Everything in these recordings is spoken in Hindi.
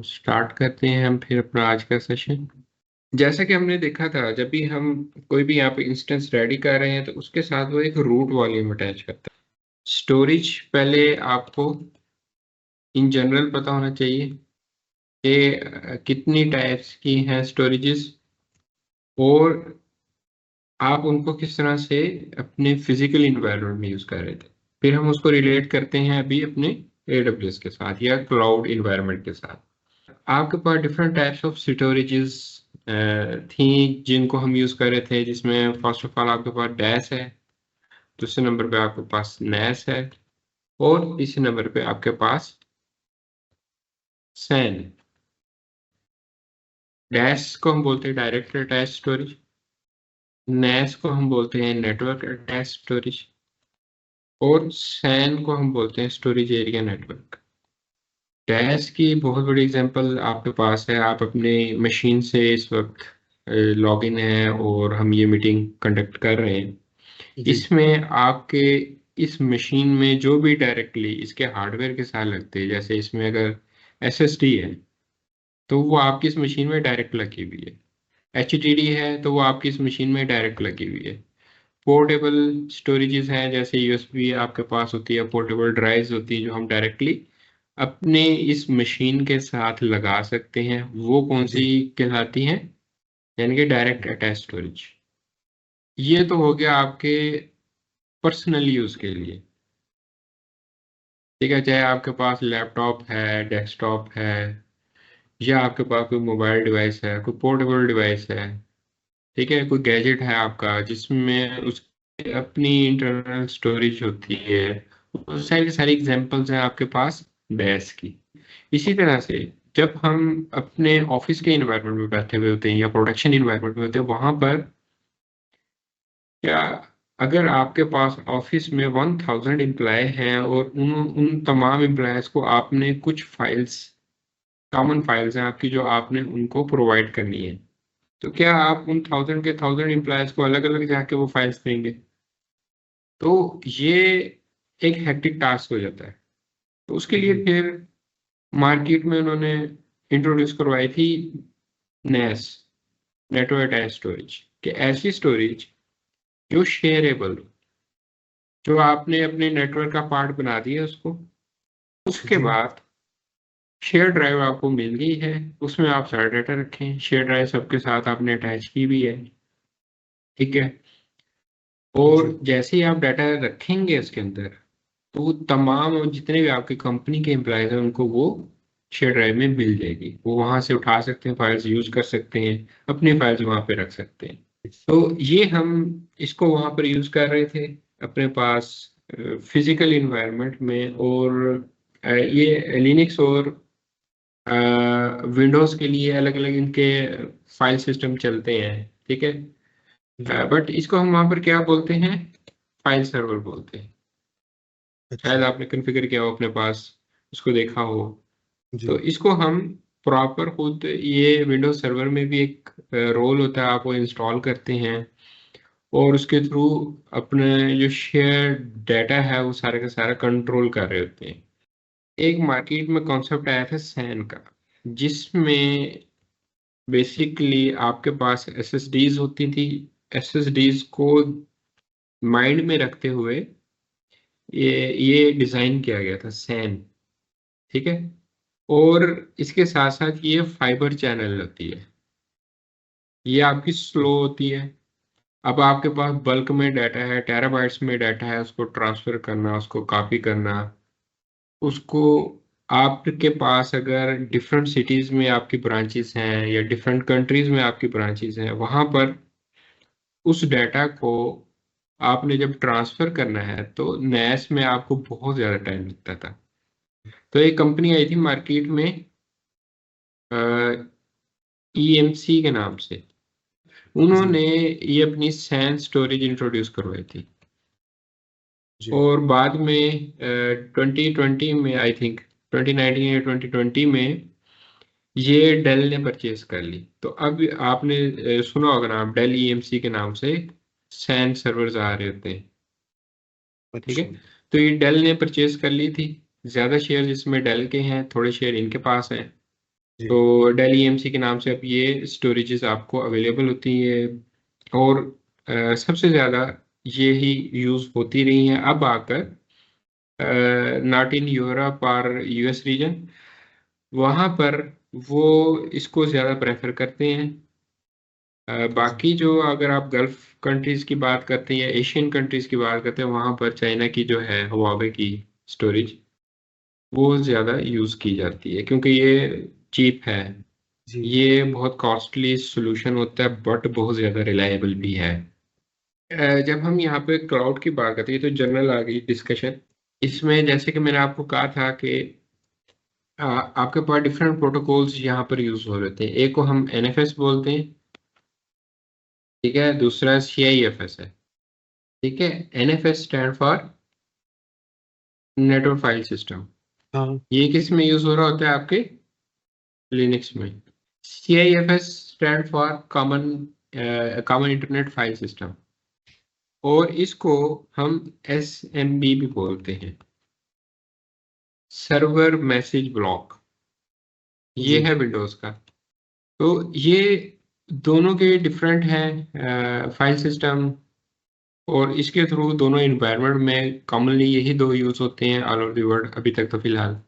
स्टार्ट करते हैं हम फिर अपना आज का सेशन। जैसा कि हमने देखा था, जब भी हम कोई भी यहाँ पे इंस्टेंस रेडी कर रहे हैं तो उसके साथ वो एक रूट वॉल्यूम अटैच करता है। स्टोरेज पहले आपको इन जनरल पता होना चाहिए कि कितनी टाइप्स की हैं स्टोरेजेस, और आप उनको किस तरह से अपने फिजिकल इन्वायरमेंट में यूज कर रहे थे। फिर हम उसको रिलेट करते हैं अभी अपने AWS के साथ या क्लाउड इन्वायरमेंट के साथ। आपके पास डिफरेंट टाइप्स ऑफ स्टोरेजेस थी जिनको हम यूज कर रहे थे, जिसमें फर्स्ट ऑफ ऑल आपके पास डैश है, दूसरे नंबर पे आपके पास नैस है, और तीसरे नंबर पे आपके पास सैन। डैश को हम बोलते हैं डायरेक्ट अटैच स्टोरेज, नैस को हम बोलते हैं नेटवर्क अटैच स्टोरेज, और सैन को हम बोलते हैं स्टोरेज एरिया नेटवर्क। डैश की बहुत बड़ी एग्जांपल आपके पास है। आप अपने मशीन से इस वक्त लॉग इन है और हम ये मीटिंग कंडक्ट कर रहे हैं। जी। इसमें आपके इस मशीन में जो भी डायरेक्टली इसके हार्डवेयर के साथ लगते हैं, जैसे इसमें अगर SSD है तो वो आपकी इस मशीन में डायरेक्ट लगी हुई है, HDD है तो वो आपकी इस मशीन में डायरेक्ट लगी हुई है। पोर्टेबल स्टोरेजेस हैं, जैसे USB आपके पास होती है, पोर्टेबल ड्राइव्स होती है जो हम डायरेक्टली अपने इस मशीन के साथ लगा सकते हैं। वो कौन सी जी। कहलाती हैं? यानी कि डायरेक्ट अटैच स्टोरेज। ये तो हो गया आपके पर्सनल यूज के लिए। ठीक है, चाहे आपके पास लैपटॉप है, डेस्कटॉप है, या आपके पास कोई मोबाइल डिवाइस है, कोई पोर्टेबल डिवाइस है, ठीक है, कोई गैजेट है आपका जिसमें उसकी अपनी इंटरनल स्टोरेज होती है। वो सारी सारी एग्जांपल्स हैं आपके पास डैश की। इसी तरह से जब हम अपने ऑफिस के इन्वायरमेंट में बैठे हुए होते हैं या प्रोडक्शन इन्वायरमेंट में होते हैं, वहां पर क्या, अगर आपके पास ऑफिस में 1000 एम्प्लॉय हैं और उन उन तमाम एम्प्लॉयज को आपने कुछ फाइल्स, कॉमन फाइल्स हैं आपकी, जो आपने उनको प्रोवाइड करनी है, तो क्या आप उन 1000 एम्प्लॉयज को अलग अलग जाके वो फाइल्स देंगे? तो ये एक हेक्टिक टास्क हो जाता है। तो उसके लिए जी। फिर मार्केट में उन्होंने इंट्रोड्यूस करवाई थी नेस, नेटवर्क अटैच स्टोरेज, कि ऐसी स्टोरेज जो शेयरेबल हो, जो आपने अपने नेटवर्क का पार्ट बना दिया उसको, उसके जी। बाद शेयर ड्राइव आपको मिल गई है, उसमें आप सारा डाटा रखें। शेयर ड्राइव सबके साथ आपने अटैच की भी है, ठीक है। और जी। जैसे ही आप डाटा रखेंगे उसके अंदर, तो वो तमाम जितने भी आपकी कंपनी के एम्प्लॉयज हैं उनको वो शेयर ड्राइव में मिल जाएगी। वो वहां से उठा सकते हैं, फाइल्स यूज कर सकते हैं, अपनी फाइल्स वहां पे रख सकते हैं। तो ये हम इसको वहां पर यूज कर रहे थे अपने पास फिजिकल इन्वायरमेंट में। और ये लिनक्स और विंडोज के लिए अलग अलग इनके फाइल सिस्टम चलते हैं, ठीक है। जी। बट इसको हम वहां पर क्या बोलते हैं? फाइल सर्वर बोलते हैं। शायद अच्छा। आपने कॉन्फ़िगर किया हो अपने पास, उसको देखा हो। तो जी। इसको हम प्रॉपर खुद, ये विंडोज सर्वर में भी एक रोल होता है, आप वो इंस्टॉल करते हैं और उसके थ्रू अपने जो शेयर डाटा है वो सारे का सारा कंट्रोल कर रहे होते हैं। एक मार्केट में कॉन्सेप्ट आया था सैन का, जिसमें बेसिकली आपके पास SSDs होती थी। SSDs को माइंड में रखते हुए ये डिजाइन किया गया था सैन, ठीक है। और इसके साथ साथ ये फाइबर चैनल होती है, ये आपकी स्लो होती है। अब आपके पास बल्क में डाटा है, टेराबाइट्स में डाटा है, उसको ट्रांसफर करना, उसको कॉपी करना, उसको, आपके पास अगर डिफरेंट सिटीज में आपकी ब्रांचेस हैं या डिफरेंट कंट्रीज में आपकी ब्रांचेस हैं, वहां पर उस डाटा को आपने जब ट्रांसफर करना है तो नैस में आपको बहुत ज्यादा टाइम लगता था। तो एक कंपनी आई थी मार्केट में EMC के नाम से, जी। उन्होंने ये अपनी सैन स्टोरेज इंट्रोड्यूस करवाई थी। जी। और बाद में 2020 में, आई थिंक 2019 या 2020 में, ये डेल ने परचेज कर ली। तो अब आपने सुना होगा नाम, डेल EMC के नाम से सैन सर्वर्स आ रहे होते हैं, ठीक है। अच्छा। तो ये डेल ने परचेज कर ली थी। ज्यादा शेयर इसमें डेल के हैं, थोड़े शेयर इनके पास हैं। तो डेल EMC के नाम से अब ये स्टोरेजेस आपको अवेलेबल होती है और सबसे ज़्यादा ये ही यूज़ होती रही हैं। अब आकर नॉट इन यूरोप और US रीजन, वहाँ पर वो इसको ज़्यादा प्रेफर करते हैं। बाकी जो अगर आप गल्फ कंट्रीज़ की बात करते हैं या एशियन कंट्रीज़ की बात करते हैं, वहाँ पर चाइना की जो है हुआवे की स्टोरेज वो ज़्यादा यूज़ की जाती है क्योंकि ये चीप है। ये बहुत कॉस्टली सॉल्यूशन होता है बट बहुत ज़्यादा रिलायबल भी है। जब हम यहाँ पे क्लाउड की बात करते हैं तो जनरल आ गई डिस्कशन। इसमें जैसे कि मैंने आपको कहा था कि आपके पास डिफरेंट प्रोटोकॉल्स यहाँ पर यूज़ हो रहे थे। एक को हम NFS बोलते हैं, ठीक है, दूसरा CIFS है, ठीक है। NFS stand for network file system. हाँ ये किस में यूज़ हो रहा होता है आपके लिनक्स में। CIFS stand for common internet file system और इसको हम SMB भी बोलते हैं, सर्वर मैसेज ब्लॉक। ये जी है विंडोज का। तो ये दोनों के डिफरेंट हैं फाइल सिस्टम और इसके थ्रू दोनों इन्वायरमेंट में कॉमनली यही दो यूज होते हैं ऑल ओवर द वर्ल्ड अभी तक। तो फिलहाल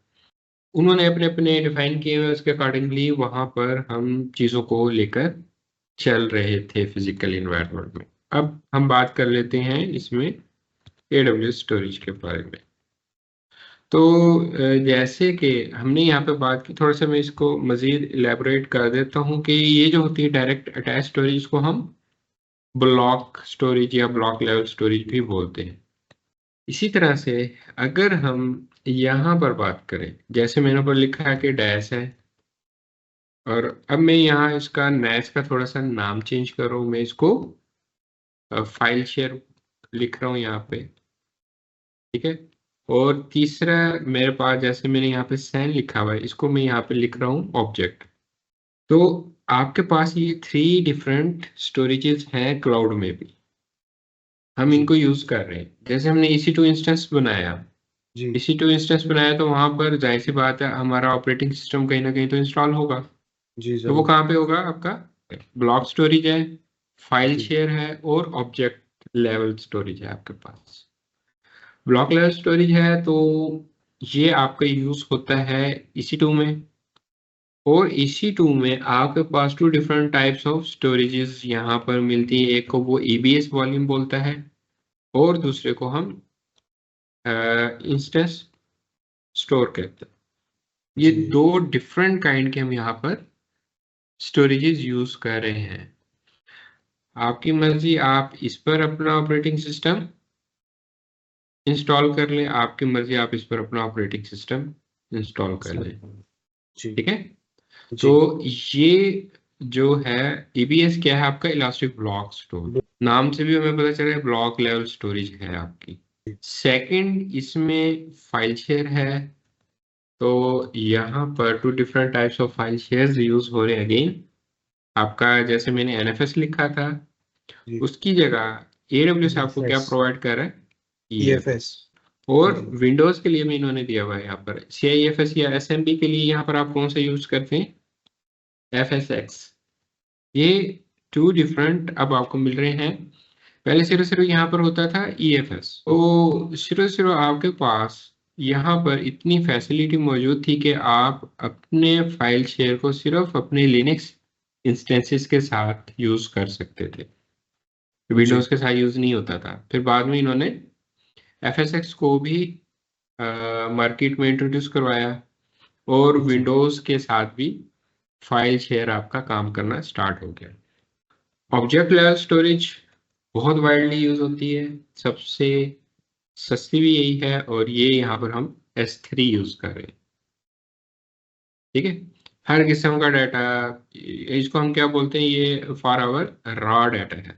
उन्होंने अपने अपने डिफाइन किए हुए, उसके अकॉर्डिंगली वहां पर हम चीज़ों को लेकर चल रहे थे फिजिकल इन्वायरमेंट में। अब हम बात कर लेते हैं इसमें AWS स्टोरेज के बारे में। तो जैसे कि हमने यहाँ पे बात की, थोड़ा सा मैं इसको मज़ीद इलेबोरेट कर देता हूँ कि ये जो होती है डायरेक्ट अटैच स्टोरेज को हम ब्लॉक स्टोरेज या ब्लॉक लेवल स्टोरेज भी बोलते हैं। इसी तरह से अगर हम यहाँ पर बात करें, जैसे मैंने ऊपर लिखा है कि डैश है, और अब मैं यहाँ इसका नैश का थोड़ा सा नाम चेंज कर रहा हूँ, मैं इसको फाइल शेयर लिख रहा हूँ यहाँ पे, ठीक है। और तीसरा मेरे पास, जैसे मैंने यहाँ पे सैन लिखा हुआ है, इसको मैं यहाँ पे लिख रहा हूँ ऑब्जेक्ट। तो आपके पास ये 3 डिफरेंट स्टोरेजेस हैं क्लाउड में भी, हम जी इनको यूज कर रहे हैं। जैसे हमने EC2 इंस्टेंस बनाया, जी EC2 इंस्टेंस बनाया तो वहां पर जाहिर सी बात है हमारा ऑपरेटिंग सिस्टम कहीं ना कहीं तो इंस्टॉल होगा। जी तो वो जरूर। कहाँ पे होगा आपका, ब्लॉक स्टोरेज है, फाइल जी शेयर है और ऑब्जेक्ट लेवल स्टोरेज है आपके पास। ब्लॉक लेवल स्टोरेज है तो ये आपका यूज होता है EC2 में, और EC2 में आपके पास 2 डिफरेंट टाइप्स ऑफ स्टोरेजेस यहाँ पर मिलती है। एक को वो EBS वॉल्यूम बोलता है और दूसरे को हम इंस्टेंस स्टोर कहते हैं। ये जी 2 डिफरेंट काइंड के हम यहाँ पर स्टोरेजेस यूज कर रहे हैं। आपकी मर्जी, आप इस पर अपना ऑपरेटिंग सिस्टम इंस्टॉल कर लें, आपकी मर्जी आप इस पर अपना ऑपरेटिंग सिस्टम इंस्टॉल कर सर। लें, जी ठीक है। तो जी ये जो है EBS क्या है आपका, इलास्टिक ब्लॉक स्टोर, नाम से भी हमें पता चल रहा है ब्लॉक लेवल स्टोरेज है आपकी। सेकंड, इसमें फाइल शेयर है। तो यहाँ पर 2 different types of file shares use हो रहे हैं अगेन। आपका जैसे मैंने NFS लिखा था, जी उसकी जगह AWS आपको क्या EFS प्रोवाइड कर रहा है, EFS। EFS जी और जी विंडोज के लिए भी इन्होंने दिया हुआ है यहाँ पर CIFS या SMB के लिए यहाँ पर आप कौन सा यूज करते हैं, FSX। ये 2 डिफरेंट अब आपको मिल रहे हैं। पहले सिर्फ सिर्फ यहाँ पर होता था EFS। तो सिर्फ सिर्फ आपके पास यहाँ पर इतनी फैसिलिटी मौजूद थी कि आप अपने फाइल शेयर को सिर्फ अपने लिनक्स इंस्टेंसेस के साथ यूज कर सकते थे, जी विंडोज के साथ यूज नहीं होता था। फिर बाद में इन्होंने FSX को भी मार्केट में इंट्रोड्यूस करवाया और जी विंडोज के साथ भी फाइल शेयर आपका काम करना स्टार्ट हो गया। ऑब्जेक्ट लेवल स्टोरेज बहुत वाइडली यूज होती है, सबसे सस्ती भी यही है, और ये यहाँ पर हम S3 यूज कर रहे हैं, ठीक है। हर किस्म का डाटा, इसको हम क्या बोलते हैं, ये फॉर आवर रॉ डाटा है,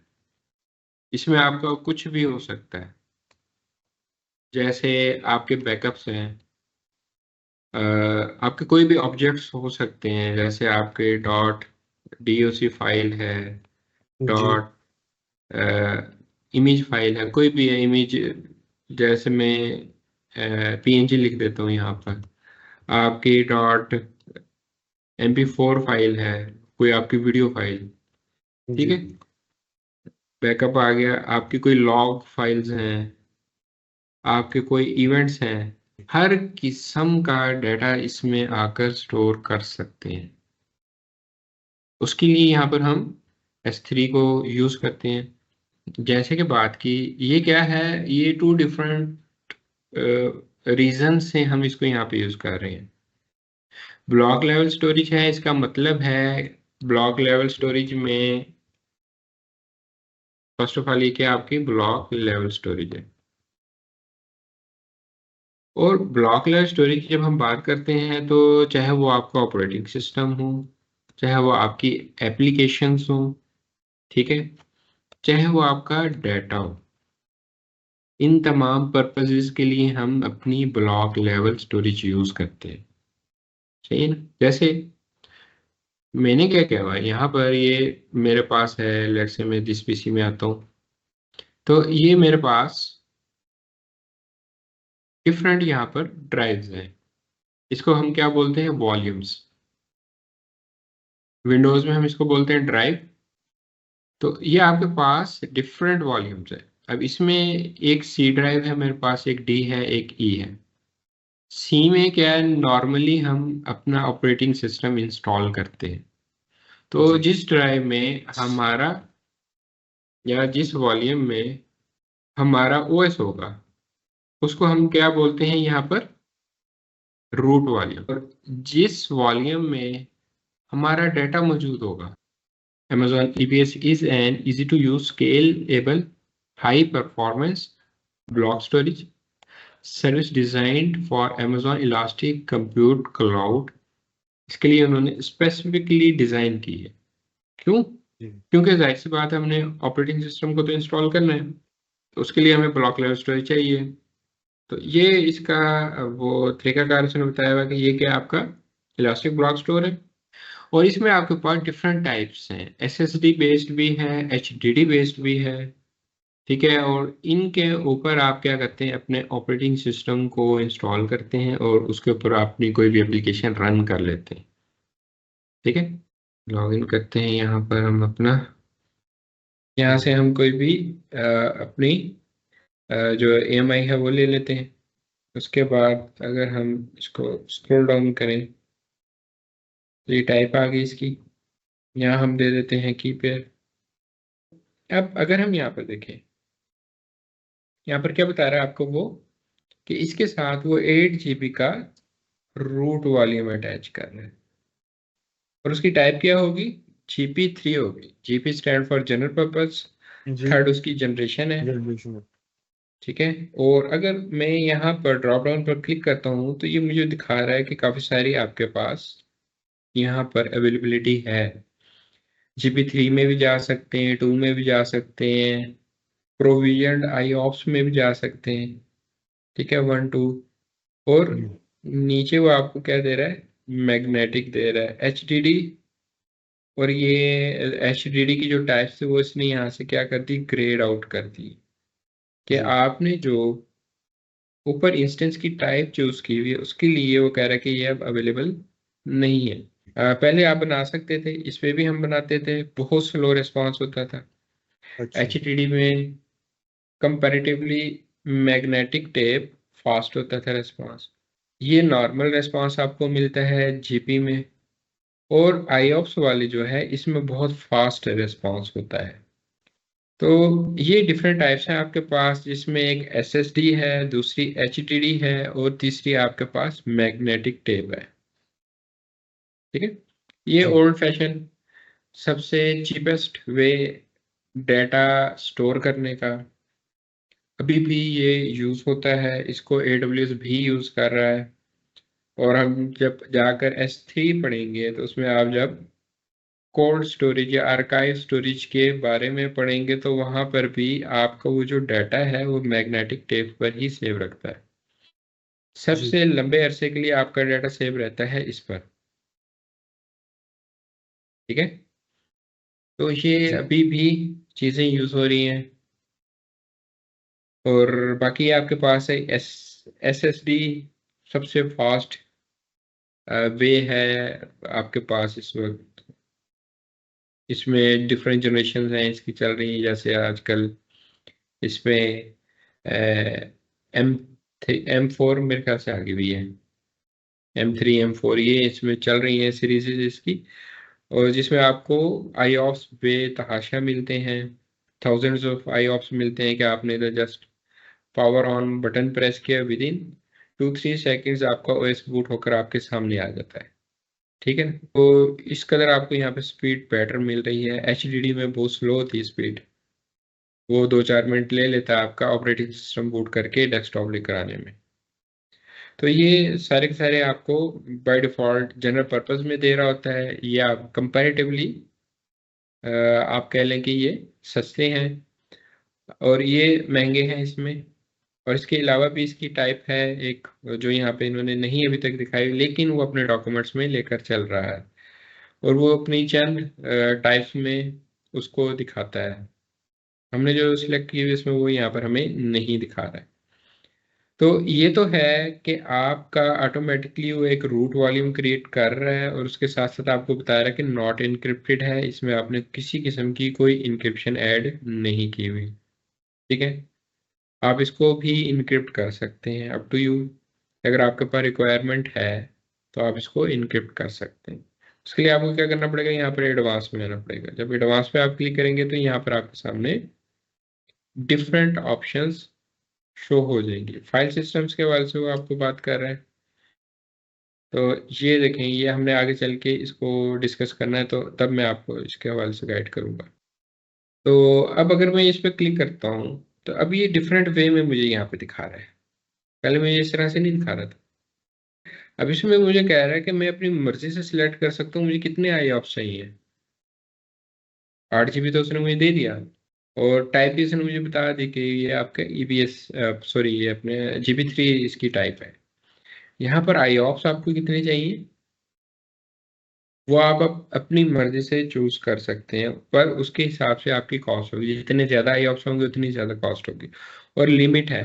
इसमें आपका कुछ भी हो सकता है। जैसे आपके बैकअप्स हैं, आपके कोई भी ऑब्जेक्ट्स हो सकते हैं, जैसे आपके डॉट DOC फाइल है, जी डॉट इमेज फाइल है, कोई भी है इमेज, जैसे मैं PNG लिख देता हूँ यहाँ पर, आपकी डॉट MP4 फाइल है, कोई आपकी वीडियो फाइल, ठीक जी है, बैकअप आ गया, आपकी कोई लॉग फाइल्स हैं, आपके कोई इवेंट्स हैं, हर किस्म का डाटा इसमें आकर स्टोर कर सकते हैं। उसके लिए यहाँ पर हम S3 को यूज करते हैं। जैसे कि बात की, ये क्या है, ये टू डिफरेंट रीजन से हम इसको यहाँ पे यूज कर रहे हैं। ब्लॉक लेवल स्टोरेज है, इसका मतलब है ब्लॉक लेवल स्टोरेज में फर्स्ट ऑफ ऑल ये क्या आपकी ब्लॉक लेवल स्टोरेज है। और ब्लॉक लेवल स्टोरेज की जब हम बात करते हैं तो चाहे वो आपका ऑपरेटिंग सिस्टम हो, चाहे वो आपकी एप्लीकेशंस हो, ठीक है, चाहे वो आपका डाटा हो, इन तमाम पर्पसेस के लिए हम अपनी ब्लॉक लेवल स्टोरेज यूज करते हैं। सही है ना। जैसे मैंने क्या किया हुआ है यहाँ पर, ये मेरे पास है, लेट्स से मैं जिस पीसी में आता हूँ, तो ये मेरे पास डिफरेंट यहाँ पर ड्राइव्स हैं। इसको हम क्या बोलते हैं, वॉल्यूम्स। विंडोज में हम इसको बोलते हैं ड्राइव। तो ये आपके पास डिफरेंट वॉल्यूम्स है। अब इसमें एक सी ड्राइव है मेरे पास, एक डी है, एक ई है। सी में क्या है, नॉर्मली हम अपना ऑपरेटिंग सिस्टम इंस्टॉल करते हैं। तो जी जिस ड्राइव में हमारा या जिस वॉल्यूम में हमारा ओएस होगा, उसको हम क्या बोलते हैं यहाँ पर, रूट वॉल्यूम। और जिस वॉल्यूम में हमारा डाटा मौजूद होगा, Amazon EBS is an easy to use scalable high performance block storage service designed for Amazon Elastic Compute Cloud। इसके लिए उन्होंने स्पेसिफिकली डिजाइन की है। क्यों? जी क्योंकि जाहिर सी बात है, हमने ऑपरेटिंग सिस्टम को तो इंस्टॉल करना है, तो उसके लिए हमें ब्लॉक लेवल स्टोरेज चाहिए। तो ये इसका वो तरीकाकार उसने बताया हुआ कि ये क्या आपका इलास्टिक ब्लॉक स्टोर है। और इसमें आपके पास डिफरेंट टाइप्स हैं, एसएसडी बेस्ड भी है, एचडीडी बेस्ड भी है, ठीक है। और इनके ऊपर आप क्या करते हैं, अपने ऑपरेटिंग सिस्टम को इंस्टॉल करते हैं और उसके ऊपर अपनी कोई भी एप्लीकेशन रन कर लेते हैं, ठीक है। लॉग इन करते हैं यहाँ पर हम अपना, यहाँ से हम कोई भी अपनी जो EMI है वो ले लेते हैं। उसके बाद अगर हम इसको स्क्रॉल डाउन करें तो ये टाइप आ गई इसकी, यहाँ हम दे देते हैं कीपैड। अब अगर हम यहाँ पर देखें, यहाँ पर क्या बता रहा है आपको वो, कि इसके साथ वो 8 GB का रूट वॉल्यूम अटैच कर रहा है। और उसकी टाइप क्या होगी, GP3 होगी। GP stand for general purpose, G third उसकी जनरेशन है, जनरेशन ठीक है। और अगर मैं यहाँ पर ड्रॉप डाउन पर क्लिक करता हूँ तो ये मुझे दिखा रहा है कि काफ़ी सारी आपके पास यहाँ पर अवेलेबिलिटी है। GP3 में भी जा सकते हैं, 2 में भी जा सकते हैं, प्रोविजन IOPS में भी जा सकते हैं, ठीक है, 1 2। और जी नीचे वो आपको क्या दे रहा है, मैग्नेटिक दे रहा है, HDD। और ये HDD की जो टाइप्स है वो इसने यहाँ से क्या कर दी, ग्रेड आउट कर दी, कि जी आपने जो ऊपर इंस्टेंस की टाइप चूज की हुई है उसके लिए वो कह रहा है कि ये अब अवेलेबल नहीं है। पहले आप बना सकते थे, इस पे भी हम बनाते थे, बहुत स्लो रिस्पॉन्स होता था। अच्छा HDD में कंपैरेटिवली मैग्नेटिक टेप फास्ट होता था रिस्पॉन्स। ये नॉर्मल रिस्पॉन्स आपको मिलता है जीपी में। और आईऑप्स वाली जो है इसमें बहुत फास्ट रिस्पॉन्स होता है। तो ये डिफरेंट टाइप्स हैं आपके पास, जिसमें एक एसएसडी है, दूसरी एचडीडी है, और तीसरी आपके पास मैग्नेटिक टेप है, ठीक है। ये जी ओल्ड फैशन सबसे चीपेस्ट वे डाटा स्टोर करने का अभी भी ये यूज होता है। इसको AWS भी यूज कर रहा है। और हम जब जाकर S3 पढ़ेंगे तो उसमें आप जब कोल्ड स्टोरेज या आर्काइव स्टोरेज के बारे में पढ़ेंगे तो वहां पर भी आपका वो जो डाटा है वो मैग्नेटिक टेप पर ही सेव रखता है। जी सबसे लंबे अरसे के लिए आपका डाटा सेव रहता है इस पर, ठीक है। तो ये जी अभी भी चीजें यूज हो रही हैं। और बाकी आपके पास है एस एस एस डी, सबसे फास्ट वे है आपके पास इस वक्त। इसमें डिफरेंट जनरेशन हैं इसकी चल रही है, जैसे आजकल इसमें M4 मेरे ख्याल से आगे भी है, M3 M4 ये इसमें चल रही है सीरीज इसकी। और जिसमें आपको आई ऑप्स बेतहाशा मिलते हैं, थाउजेंड्स ऑफ आई ऑप्स मिलते हैं कि आपने इधर just power on button press किया, विद इन 2-3 सेकेंड्स आपका ओएस बूट होकर आपके सामने आ जाता है। ठीक है, तो इस कदर आपको यहाँ पे स्पीड बेटर मिल रही है। एचडीडी में बहुत स्लो होती है स्पीड, वो 2-4 मिनट ले लेता है आपका ऑपरेटिंग सिस्टम बूट करके डेस्कटॉप लेकर आने में। तो ये सारे के सारे आपको बाय डिफॉल्ट जनरल पर्पस में दे रहा होता है। ये आप कंपैरेटिवली आप कह लें कि ये सस्ते हैं और ये महंगे हैं इसमें। और इसके अलावा भी इसकी टाइप है एक, जो यहाँ पे इन्होंने नहीं अभी तक दिखाई, लेकिन वो अपने डॉक्यूमेंट्स में लेकर चल रहा है और वो अपनी चंद टाइप्स में उसको दिखाता है। हमने जो सिलेक्ट की हुई इसमें वो यहाँ पर हमें नहीं दिखा रहा है। तो ये तो है कि आपका ऑटोमेटिकली वो एक रूट वॉल्यूम क्रिएट कर रहा है और उसके साथ साथ आपको बता रहा है कि नॉट इनक्रिप्टेड है, इसमें आपने किसी किस्म की कोई इनक्रिप्शन ऐड नहीं की हुई। ठीक है, आप इसको भी इनक्रिप्ट कर सकते हैं, अप टू यू। अगर आपके पास रिक्वायरमेंट है तो आप इसको इनक्रिप्ट कर सकते हैं। उसके लिए आपको क्या करना पड़ेगा, यहाँ पर एडवांस में आना पड़ेगा। जब एडवांस पे आप क्लिक करेंगे तो यहाँ पर आपके सामने डिफरेंट ऑप्शंस शो हो जाएंगी। फाइल सिस्टम्स के हवाले से वो आपको बात कर रहे हैं। तो ये देखें, ये हमने आगे चल के इसको डिस्कस करना है, तो तब मैं आपको इसके हवाले से गाइड करूंगा। तो अब अगर मैं इस पर क्लिक करता हूँ तो अब ये डिफरेंट वे में मुझे यहाँ पे दिखा रहा है। पहले मुझे इस तरह से नहीं दिखा रहा था। अब इसमें मुझे कह रहा है कि मैं अपनी मर्जी से सिलेक्ट कर सकता हूँ मुझे कितने आई ऑप्स चाहिए। 8 GB तो उसने मुझे दे दिया और टाइप भी उसने मुझे बता दी कि ये आपका EBS, सॉरी ये अपने GB3 इसकी टाइप है। यहाँ पर आई ऑप्स आपको कितने चाहिए वो आप अपनी मर्जी से चूज कर सकते हैं, पर उसके हिसाब से आपकी कॉस्ट होगी। जितने ज्यादा आई ऑप्शन होंगे उतनी ज्यादा कॉस्ट होगी। और लिमिट है,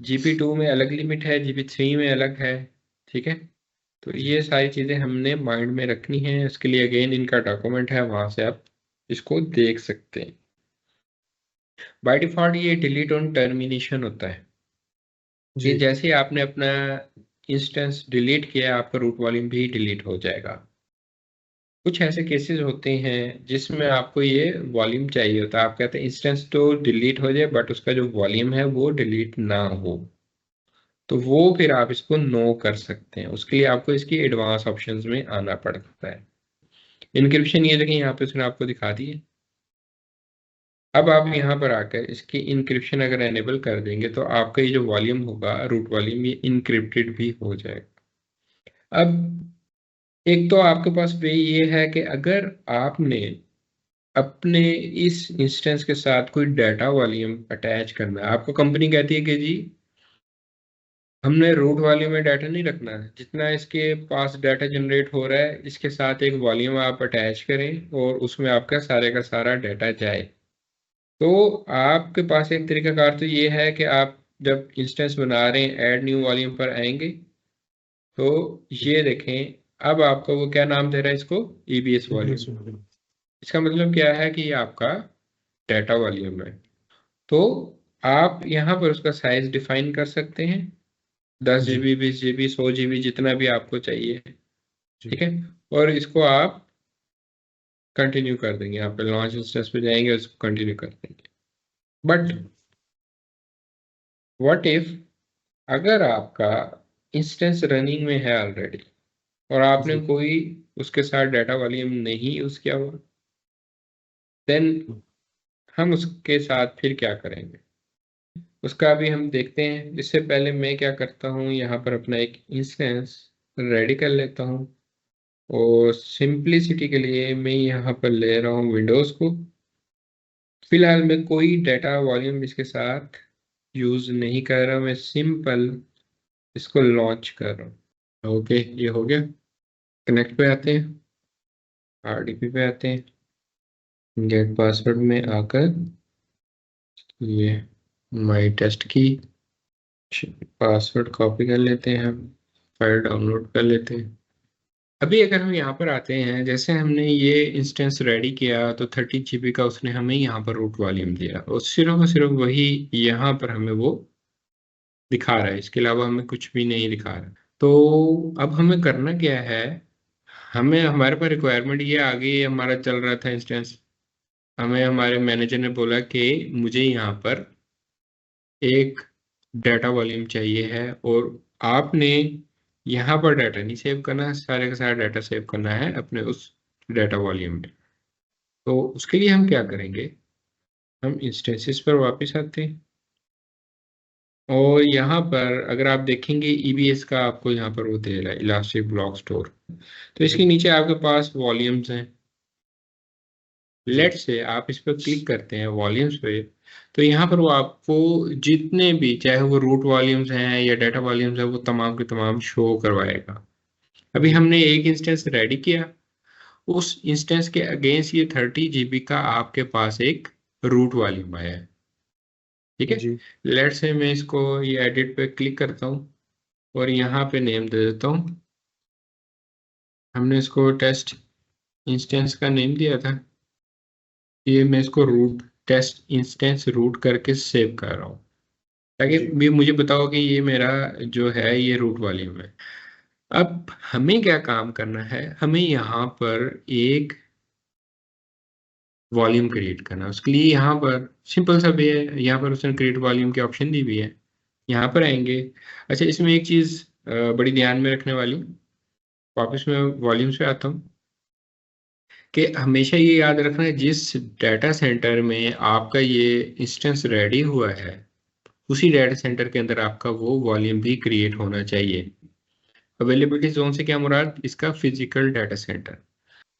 GP2 में अलग लिमिट है, GP3 में अलग है। ठीक है, तो ये सारी चीजें हमने माइंड में रखनी है। इसके लिए अगेन इनका डॉक्यूमेंट है, वहां से आप इसको देख सकते हैं। बाय डिफॉल्ट ये डिलीट ऑन टर्मिनेशन होता है कि जी। जैसे ही आपने अपना इंस्टेंस डिलीट किया आपका रूट वॉल्यूम भी डिलीट हो जाएगा। कुछ ऐसे केसेस होते हैं जिसमें आपको ये वॉल्यूम चाहिए होता है, आप कहते हैं इंस्टेंस तो डिलीट हो जाए बट उसका जो वॉल्यूम है वो डिलीट ना हो, तो वो फिर आप इसको नो कर सकते हैं। उसके लिए आपको इसकी एडवांस ऑप्शंस में आना पड़ता है। इनक्रिप्शन ये देखें यहाँ पे उसने आपको दिखा दी है। अब आप यहाँ पर आकर इसकी इनक्रिप्शन अगर एनेबल कर देंगे तो आपका ये जो वॉल्यूम होगा रूट वॉल्यूम ये इनक्रिप्टेड भी हो जाएगा। अब एक तो आपके पास वे ये है कि अगर आपने अपने इस इंस्टेंस के साथ कोई डाटा वॉल्यूम अटैच करना है, आपको कंपनी कहती है कि जी हमने रूट वॉल्यूम में डाटा नहीं रखना है, जितना इसके पास डाटा जनरेट हो रहा है इसके साथ एक वॉल्यूम आप अटैच करें और उसमें आपका सारे का सारा डाटा जाए। तो आपके पास एक तरीकाकार तो ये है कि आप जब इंस्टेंस बना रहे हैं ऐड न्यू वॉल्यूम पर आएंगे तो ये देखें अब आपको वो क्या नाम दे रहा है इसको, EBS वॉल्यूम। इसका मतलब क्या है कि ये आपका डाटा वॉल्यूम है। तो आप यहाँ पर उसका साइज डिफाइन कर सकते हैं, 10 GB 20 GB 100 GB जितना भी आपको चाहिए। ठीक है, और इसको आप कंटिन्यू कर देंगे, यहाँ पे लॉन्च इंस्टेंस पे जाएंगे उसको कंटिन्यू कर देंगे। बट व्हाट इफ अगर आपका इंस्टेंस रनिंग में है ऑलरेडी और आपने कोई उसके साथ डाटा वॉल्यूम नहीं यूज किया हुआ, देन हम उसके साथ फिर क्या करेंगे उसका भी हम देखते हैं। इससे पहले मैं क्या करता हूँ यहाँ पर अपना एक इंस्टेंस रेडी कर लेता हूँ और सिंपलिसिटी के लिए मैं यहाँ पर ले रहा हूँ विंडोज़ को। फिलहाल मैं कोई डाटा वॉल्यूम इसके साथ यूज़ नहीं कर रहा, मैं सिंपल इसको लॉन्च कर रहा हूँ। ओके, ये हो गया। कनेक्ट पे आते हैं, RDP पे आते हैं, गेट पासवर्ड में आकर ये माई टेस्ट की पासवर्ड कॉपी कर लेते हैं हम। फाइल डाउनलोड कर लेते हैं। अभी अगर हम यहाँ पर आते हैं, जैसे हमने ये इंस्टेंस रेडी किया तो 30 GB का उसने हमें यहाँ पर रूट वॉल्यूम दिया, और सिर्फ वही यहाँ पर हमें वो दिखा रहा है, इसके अलावा हमें कुछ भी नहीं दिखा रहा। तो अब हमें करना क्या है, हमें हमारे पास रिक्वायरमेंट ये आ गई, हमारा चल रहा था इंस्टेंस, हमें हमारे मैनेजर ने बोला कि मुझे यहाँ पर एक डाटा वॉल्यूम चाहिए है, और आपने यहाँ पर डाटा नहीं सेव करना है, सारे का सारा डाटा सेव करना है अपने उस डाटा वॉल्यूम में। तो उसके लिए हम क्या करेंगे, हम इंस्टेंसेस पर वापस आते हैं, और यहाँ पर अगर आप देखेंगे ईबीएस का आपको यहाँ पर वो दे रहा है, इलास्टिक ब्लॉक स्टोर। तो इसके जी नीचे आपके पास वॉल्यूम्स हैं। जी लेट से आप इस पर क्लिक करते हैं वॉल्यूम्स पे, तो यहाँ पर वो आपको जितने भी, चाहे वो रूट वॉल्यूम्स हैं या डाटा वॉल्यूम्स हैं, वो तमाम के तमाम शो करवाएगा। अभी जी हमने एक इंस्टेंस रेडी किया, उस इंस्टेंस के अगेंस्ट ये 30 GB का आपके पास एक रूट वॉल्यूम आया है। ठीक है, जी लेट से मैं इसको ये एडिट पे क्लिक करता हूँ और यहाँ पे नेम दे देता हूँ। हमने इसको टेस्ट इंस्टेंस का नेम दिया था, ये मैं इसको रूट टेस्ट इंस्टेंस रूट करके सेव कर रहा हूँ, ताकि जी भी मुझे बताओ कि ये मेरा जो है ये रूट वॉल्यूम है। अब हमें क्या काम करना है, हमें यहाँ पर एक वॉल्यूम क्रिएट करना है। उसके लिए यहाँ पर सिंपल सा वे है, यहाँ पर उसने क्रिएट वॉल्यूम की ऑप्शन दी हुई है, यहाँ पर आएंगे। अच्छा, इसमें एक चीज़ बड़ी ध्यान में रखने वाली, वापस मैं वॉल्यूम्स पे आता हूँ, कि हमेशा ये याद रखना है जिस डाटा सेंटर में आपका ये इंस्टेंस रेडी हुआ है, उसी डाटा सेंटर के अंदर आपका वो वॉल्यूम भी क्रिएट होना चाहिए। अवेलेबिलिटी जोन से क्या मुराद, इसका फिजिकल डाटा सेंटर।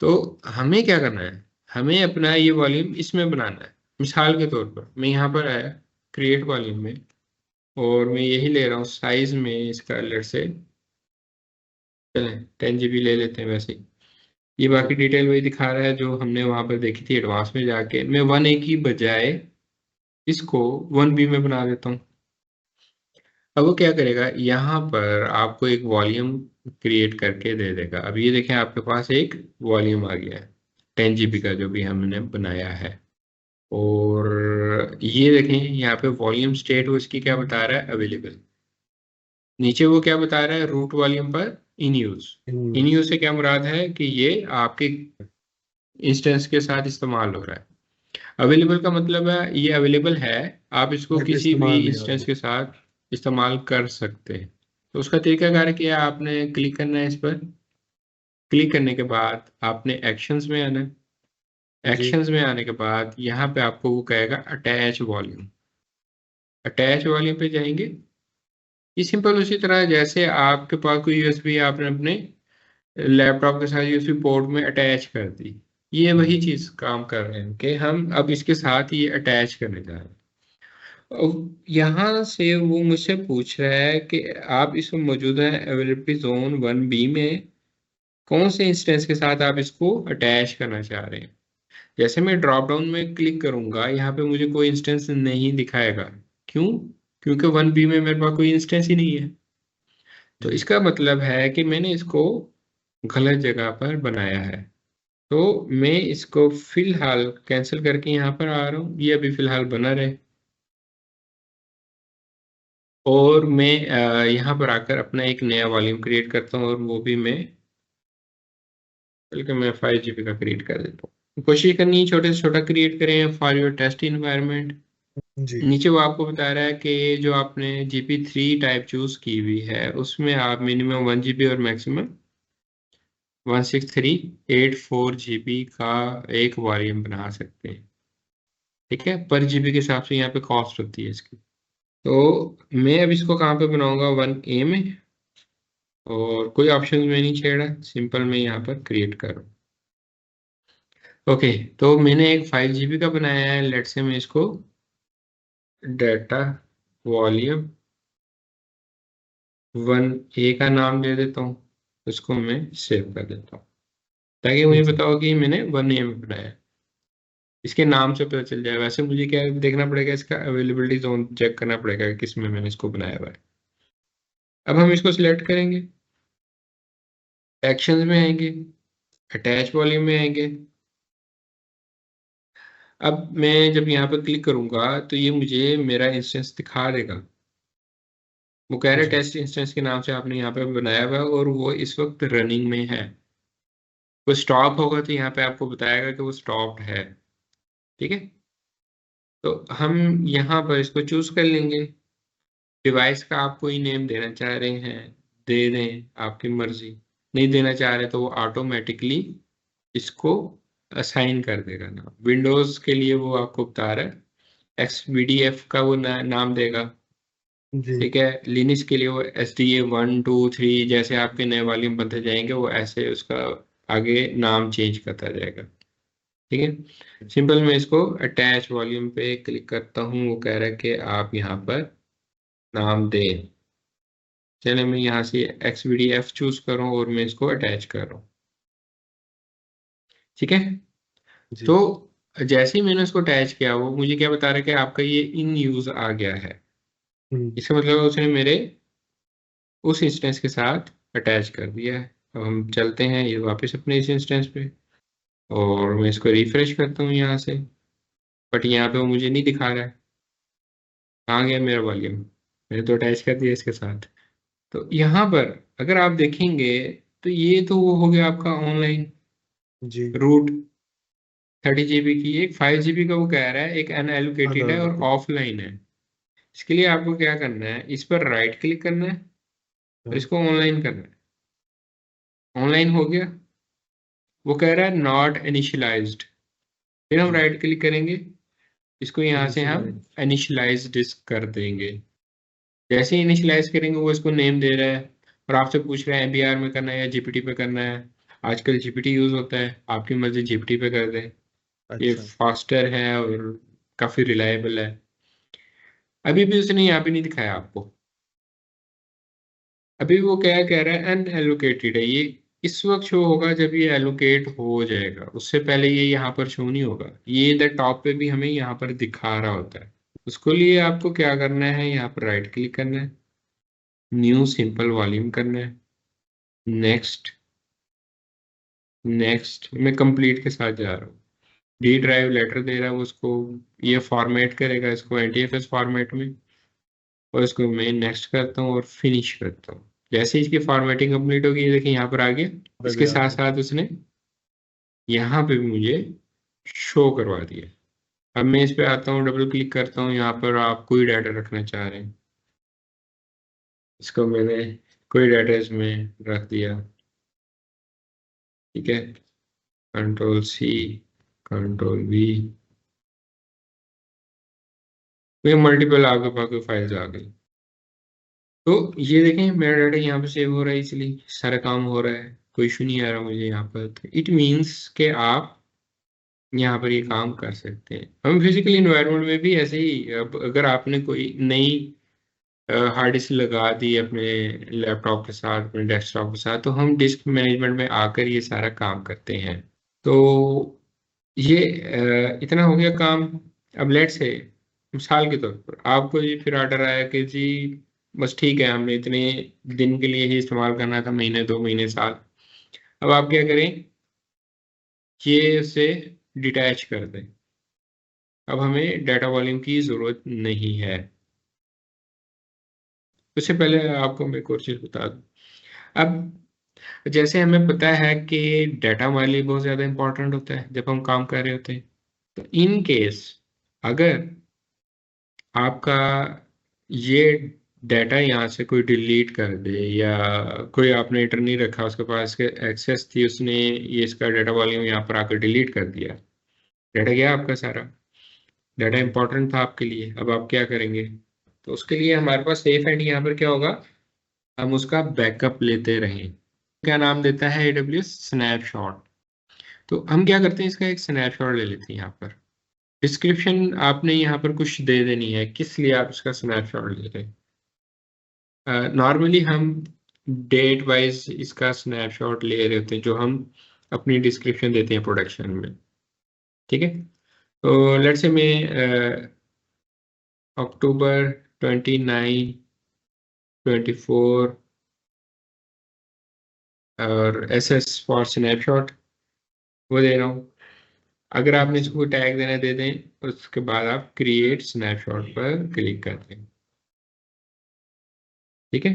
तो हमें क्या करना है, हमें अपना ये वॉल्यूम इसमें बनाना है। मिसाल के तौर पर मैं यहाँ पर आया क्रिएट वॉल्यूम में, और मैं यही ले रहा हूँ साइज में इसका, लेट से चलें 10 GB ले लेते हैं वैसे ही। ये जी बाकी डिटेल वही दिखा रहा है जो हमने वहां पर देखी थी। एडवांस में जाके मैं 1A की बजाय इसको 1B में बना देता हूँ। अब वो क्या करेगा, यहाँ पर आपको एक वॉल्यूम क्रिएट करके दे देगा। अब ये देखें आपके पास एक वॉल्यूम आ गया है 10 GB का जो भी हमने बनाया है। और ये देखें यहाँ पे वॉल्यूम स्टेट वो इसकी क्या बता रहा है, अवेलेबल। नीचे वो क्या बता रहा है, रूट वॉल्यूम पर in use. In news use से क्या मुराद है कि ये आपके इंस्टेंस के साथ इस्तेमाल हो रहा है। अवेलेबल का मतलब है ये अवेलेबल है, आप इसको बट किसी भी इस्तेमाल नहीं हो इंस्टेंस रहा। के साथ इस्तेमाल कर सकते हैं। तो उसका तरीकाकार क्या है, आपने क्लिक करना है इस पर, क्लिक करने के बाद आपने एक्शंस में आना है। जी एक्शंस में आने के बाद यहाँ पे आपको वो कहेगा अटैच वॉल्यूम। अटैच वॉल्यूम पे जाएंगे, ये सिंपल उसी तरह जैसे आपके पास कोई यूएसबी आपने अपने लैपटॉप के साथ यूएसबी पोर्ट में अटैच कर दी, ये वही चीज काम कर रहे हैं कि हम अब इसके साथ ये अटैच करने जा रहे हैं। अब यहाँ से वो मुझसे पूछ रहा है कि आप इस मौजूदा अवेलेबिलिटी जोन 1B में कौन से इंस्टेंस के साथ आप इसको अटैच करना चाह रहे हैं। जैसे मैं ड्रॉप डाउन में क्लिक करूंगा, यहाँ पे मुझे कोई इंस्टेंस नहीं दिखाएगा। क्यों? क्योंकि 1B में मेरे पास कोई इंस्टेंस ही नहीं है। तो जी इसका मतलब है कि मैंने इसको गलत जगह पर बनाया है। तो मैं इसको फिलहाल कैंसिल करके यहाँ पर आ रहा हूँ, ये अभी फिलहाल बना रहे। और मैं यहाँ पर आकर अपना एक नया वॉल्यूम क्रिएट करता हूँ, और वो भी मैं, बल्कि मैं 5 GB का क्रिएट कर देता हूँ। कोशिश करनी है छोटे से छोटा क्रिएट करें फॉर योर टेस्ट इन्वायरमेंट। जी नीचे वो आपको बता रहा है कि जो आपने GP3 टाइप चूज की हुई है उसमें आप मिनिमम 1 GB और मैक्सिमम 16384 GB का एक वॉल्यूम बना सकते हैं। ठीक है, पर GB के हिसाब से यहाँ पे कॉस्ट होती है इसकी। तो मैं अब इसको कहाँ पे बनाऊंगा, 1A में, और कोई ऑप्शन में नहीं छेड़ा, सिंपल मैं यहाँ पर क्रिएट करूँ। ओके, तो मैंने एक 5 GB का बनाया है, लेट से मैं इसको डाटा वॉल्यूम 1A का नाम दे देता हूँ, उसको मैं सेव कर देता हूँ, ताकि मुझे जी बताओ कि मैंने 1A में बनाया है। इसके नाम से पता चल जाए। वैसे मुझे क्या देखना पड़ेगा, इसका अवेलेबिलिटी जोन चेक करना पड़ेगा कि किस में मैंने इसको बनाया हुआ है। अब हम इसको सिलेक्ट करेंगे, एक्शंस में आएंगे, अटैच वॉल्यूम में आएंगे। अब मैं जब यहाँ पर क्लिक करूंगा तो ये मुझे मेरा इंस्टेंस दिखा देगा। वो कह रहा है जी टेस्ट इंस्टेंस के नाम से आपने यहाँ पे बनाया हुआ है और वो इस वक्त रनिंग में है। वो स्टॉप होगा तो यहाँ पे आपको बताएगा कि वो स्टॉप्ड है। ठीक है, तो हम यहाँ पर इसको चूज कर लेंगे। डिवाइस का आप कोई नेम देना चाह रहे हैं दे दें, आपकी मर्जी। नहीं देना चाह रहे तो वो ऑटोमेटिकली इसको असाइन कर देगा नाम। विंडोज के लिए वो आपको बता रहा है XVDF का वो नाम देगा। जी ठीक है, लिनक्स के लिए वो SDA 1 2 3 जैसे आपके नए वॉल्यूम बनते जाएंगे वो ऐसे उसका आगे नाम चेंज करता जाएगा। ठीक है, सिंपल मैं इसको अटैच वॉल्यूम पे क्लिक करता हूँ। वो कह रहा है कि आप यहाँ पर नाम दें। चलिए मैं यहाँ से XVDF चूज करूँ और मैं इसको अटैच कर रहा हूँ। ठीक है, जी तो जैसे ही मैंने उसको अटैच किया वो मुझे क्या बता रहा है कि आपका ये इन यूज आ गया है। इसका मतलब उसने मेरे उस इंस्टेंस के साथ अटैच कर दिया है। अब हम चलते हैं ये वापस अपने इस इंस्टेंस पे और मैं इसको रिफ्रेश करता हूँ यहाँ से। बट यहाँ पे वो मुझे नहीं दिखा रहा है। कहाँ गया मेरा वॉल्यूम? मैंने तो अटैच कर दिया इसके साथ। तो यहाँ पर अगर आप देखेंगे तो ये तो वो हो गया आपका ऑनलाइन जी रूट 30 GB की। एक 5 GB का वो कह रहा है, एक अनएलोकेटेड है और अनअलोकेटेड। ऑफलाइन है। इसके लिए आपको क्या करना है, इस पर राइट क्लिक करना है और हाँ इसको ऑनलाइन करना है। ऑनलाइन हो गया। वो कह रहा है नॉट इनिशियलाइज्ड। फिर हम जी राइट क्लिक करेंगे, इसको यहाँ से हम इनिशियलाइज। इनिशियलाइज डिस्क कर देंगे। जैसे ही इनिशियलाइज करेंगे वो इसको नेम दे रहा है और आपसे पूछ रहा है MBR में करना है या GPT पे करना है। आजकल GPT यूज होता है, आपकी मर्जी GPT पे कर दें। ये अच्छा फास्टर है और काफी रिलायबल है। अभी भी उसने यहाँ पे नहीं दिखाया आपको। अभी वो क्या कह रहा है अनएलोकेटेड है। ये इस वक्त शो होगा जब ये एलोकेट हो जाएगा, उससे पहले ये यहाँ पर शो नहीं होगा। ये इधर टॉप पे भी हमें यहाँ पर दिखा रहा होता है। उसको लिए आपको क्या करना है, यहाँ पर राइट क्लिक करना है, न्यू सिंपल वॉल्यूम करना है, नेक्स्ट। नेक्स्ट मैं कंप्लीट के साथ जा रहा हूँ। डी ड्राइव लेटर दे रहा है वो उसको। ये फॉर्मेट करेगा इसको NTFS फॉर्मेट में और इसको मैं नेक्स्ट करता हूँ और फिनिश करता हूँ। जैसे ही इसकी फॉर्मेटिंग कंप्लीट होगी, ये देखिए यहाँ पर आ गया। पे भी इसके आ साथ गया। साथ उसने यहाँ पे भी मुझे शो करवा दिया। अब मैं इस पे आता हूँ, डबल क्लिक करता हूँ, यहाँ पर आप कोई डाटा रखना चाह रहे हैं, इसको मैंने कोई डाटा इसमें रख दिया। ठीक है, Ctrl+C Ctrl+V। ये मल्टीपल आपके पास कोई फाइल्स आ गई। तो ये देखें मेरा डाटा यहाँ पे सेव हो रहा है, इसलिए सारा काम हो रहा है, कोई इशू नहीं आ रहा मुझे यहाँ पर। तो इट मीन्स के आप यहाँ पर ये काम कर सकते हैं। हम फिजिकल इन्वायरमेंट में भी ऐसे ही, अब अगर आपने कोई नई हार्ड डिस्क लगा दी अपने लैपटॉप के साथ, अपने डेस्कटॉप के साथ, तो हम डिस्क मैनेजमेंट में आकर ये सारा काम करते हैं। तो ये इतना हो गया काम। अब लेट से मिसाल के तौर पर आपको जी फिर ऑर्डर आया कि जी बस ठीक है, हमने इतने दिन के लिए ही इस्तेमाल करना था, महीने 2 महीने साल। अब आप क्या करें, ये उसे डिटैच कर दें। अब हमें डाटा वॉल्यूम की ज़रूरत नहीं है। उससे पहले आपको मैं एक और चीज़ बता दूं। अब जैसे हमें पता है कि डाटा हमारे लिए बहुत ज़्यादा इंपॉर्टेंट होता है जब हम काम कर रहे होते हैं। तो इन केस अगर आपका ये डाटा यहाँ से कोई डिलीट कर दे या कोई आपने इंटर नहीं रखा, उसके पास के एक्सेस थी, उसने ये इसका डाटा वॉल्यूम यहाँ पर आकर डिलीट कर दिया, डाटा गया आपका सारा। डाटा जी इंपॉर्टेंट था आपके लिए, अब आप क्या करेंगे? तो उसके लिए हमारे पास सेफ एंड यहाँ पर क्या होगा, हम उसका बैकअप लेते रहें। क्या नाम देता है AWS स्नैपशॉट। तो हम क्या करते हैं, इसका एक स्नैपशॉट ले लेते हैं। यहाँ पर डिस्क्रिप्शन आपने यहाँ पर कुछ दे देनी है, किस लिए आप इसका स्नैपशॉट ले रहे हैं। नॉर्मली हम डेट वाइज इसका स्नैपशॉट ले रहे होते हैं जो हम अपनी डिस्क्रिप्शन देते हैं प्रोडक्शन में। ठीक है, तो लेट्स से मैं October 29 24 और SS फॉर स्नैपशॉट वो दे रहा हूँ। अगर आपने इसको टैग देना दे दें, उसके बाद आप क्रिएट स्नैपशॉट पर क्लिक कर दें। ठीक है।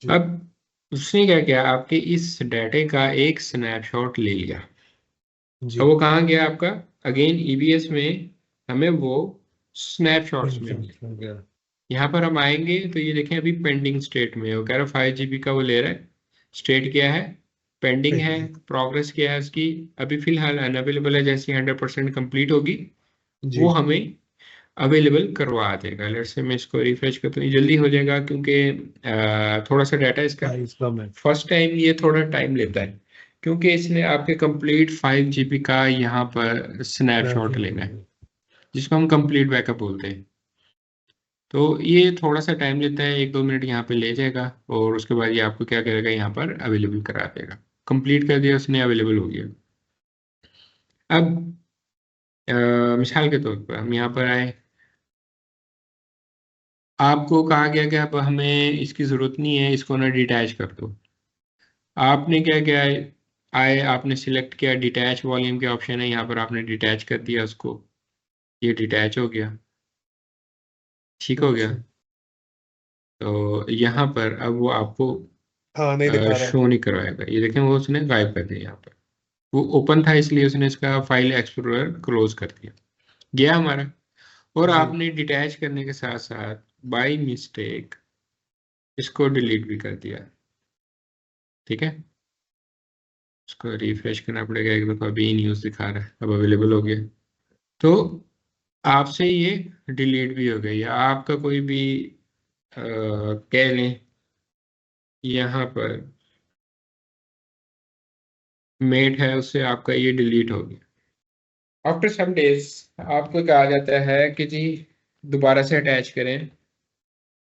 जी अब उसने क्या किया, आपके इस डाटे का एक स्नैपशॉट ले लिया। अब जी। वो कहाँ गया आपका, अगेन EBS में हमें वो स्नैपशॉट्स में मिले। हो गया। यहाँ पर हम आएंगे तो ये देखें अभी पेंडिंग स्टेट में है, वो कह रहा है 5 GB का वो ले रहा है। स्टेट क्या है, पेंडिंग है। पेंडिंग। प्रोग्रेस क्या है उसकी, अभी फिलहाल अनअवेलेबल है। जैसे 100% कंप्लीट होगी वो जी। हमें अवेलेबल करवा देगा। लेट्स से मैं इसको रिफ्रेश करता हूँ, ये जल्दी हो जाएगा क्योंकि थोड़ा सा डाटा इसका साइज कम है। फर्स्ट टाइम ये थोड़ा टाइम लेता है, क्योंकि इसने आपके कंप्लीट 5 GB का यहाँ पर स्नैपशॉट स्नैपशॉट लेना है, लेंगे। जिसको हम कंप्लीट बैकअप बोलते हैं। तो ये थोड़ा सा टाइम लेता है, 1-2 मिनट यहाँ पे ले जाएगा, और उसके बाद ये आपको क्या करेगा, यहाँ पर अवेलेबल करा देगा। कंप्लीट कर दिया उसने, अवेलेबल हो गया। अब अ, मिसाल के तौर पर हम यहाँ पर आए, आपको कहा गया कि अब हमें इसकी ज़रूरत नहीं है, इसको ना डिटैच कर दो। आपने क्या किया है, आए आपने सिलेक्ट किया डिटैच वॉल्यूम के ऑप्शन है, यहाँ पर आपने डिटैच कर दिया उसको, ये डिटैच हो गया। ठीक हो गया। अच्छा। तो यहाँ पर अब वो आपको हाँ, नहीं दिखा रहा है। शो नहीं करवाएगा, ये देखें वो उसने गायब कर दिया। यहाँ पर वो ओपन था इसलिए उसने इसका फाइल एक्सप्लोरर क्लोज कर दिया, गया हमारा। और जी। आपने डिटैच करने के साथ साथ बाय मिस्टेक इसको डिलीट भी कर दिया। ठीक है। उसको रिफ्रेश करना पड़ेगा एक दफ़ा, अभी न्यूज़ दिखा रहा है, अब अवेलेबल हो गया। तो आपसे ये डिलीट भी हो गई, या आपका कोई भी कह लें यहाँ पर मेट है, उससे आपका ये डिलीट हो गया। आफ्टर सम डेज आपको कहा जाता है कि जी दोबारा से अटैच करें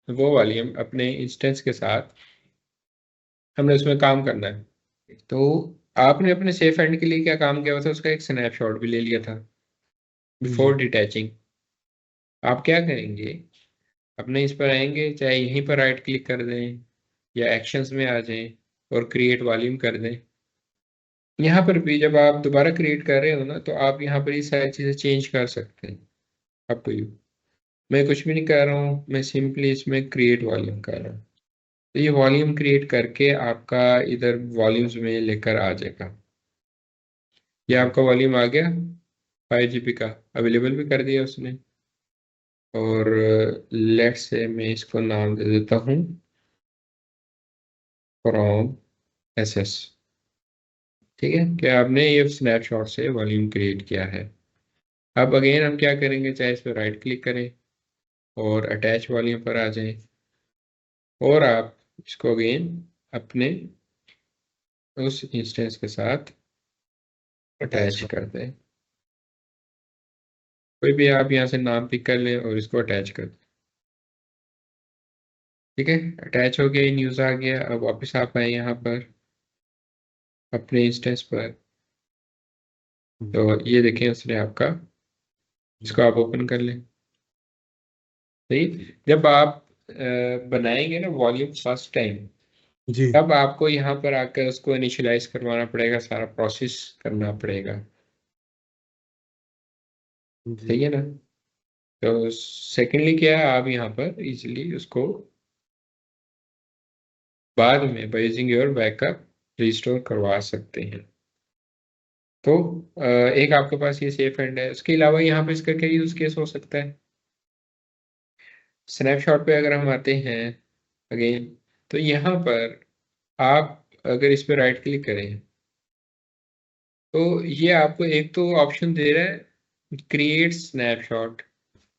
वो वाली, हम अपने इंस्टेंस के साथ हमने उसमें काम करना है। तो आपने अपने सेफ एंड के लिए क्या काम किया हुआ था, उसका एक स्नैपशॉट भी ले लिया था बिफोर जी। डिटैचिंग। आप क्या करेंगे, अपने इस पर आएंगे, चाहे यहीं पर राइट क्लिक कर दें या एक्शंस में आ जाएं और क्रिएट वॉल्यूम कर दें। यहाँ पर भी जब आप दोबारा क्रिएट कर रहे हो ना, तो आप यहाँ पर ये सारी चीज़ें चेंज कर सकते हैं। Up to you. मैं कुछ भी नहीं कर रहा हूँ, मैं सिंपली इसमें क्रिएट वॉल्यूम कर रहा हूँ। तो ये वॉल्यूम क्रिएट करके आपका इधर वॉल्यूम्स में लेकर आ जाएगा। ये जी। आपका वॉल्यूम आ गया 5 GB का, अवेलेबल भी कर दिया उसने। और लेट्स से मैं इसको नाम दे देता हूँ फ्रॉम SS। ठीक है, क्या आपने ये स्नैपशॉट से वॉल्यूम क्रिएट किया है। अब अगेन हम क्या करेंगे, चाहे इस पर राइट क्लिक करें और अटैच वॉल्यूम पर आ जाएं, और आप इसको अगेन अपने उस इंस्टेंस के साथ अटैच अटैच कर। कर दें। कोई भी आप यहाँ से नाम पिक कर लें और इसको अटैच कर दें। ठीक है, अटैच हो गया, न्यूज़ आ गया। अब वापस आप आए यहाँ पर अपने इंस्टेंस पर, तो ये देखें उसने आपका, इसको आप ओपन कर लें। सही। जब आप बनाएंगे ना वॉल्यूम फर्स्ट टाइम, जी। तब आपको यहाँ पर आकर उसको इनिशियलाइज करवाना पड़ेगा, सारा प्रोसेस करना पड़ेगा। जी। सही है ना। तो सेकेंडली क्या है, आप यहाँ पर इजीली उसको बाद में by using your backup restore करवा सकते हैं। तो एक आपके पास ये सेफ एंड है। उसके अलावा यहाँ पे इसका क्या यूज केस हो सकता है, स्नैपशॉट पे अगर हम आते हैं अगेन, तो यहाँ पर आप अगर इस पे राइट क्लिक करें, तो ये आपको एक तो ऑप्शन दे रहा है क्रिएट स्नैपशॉट,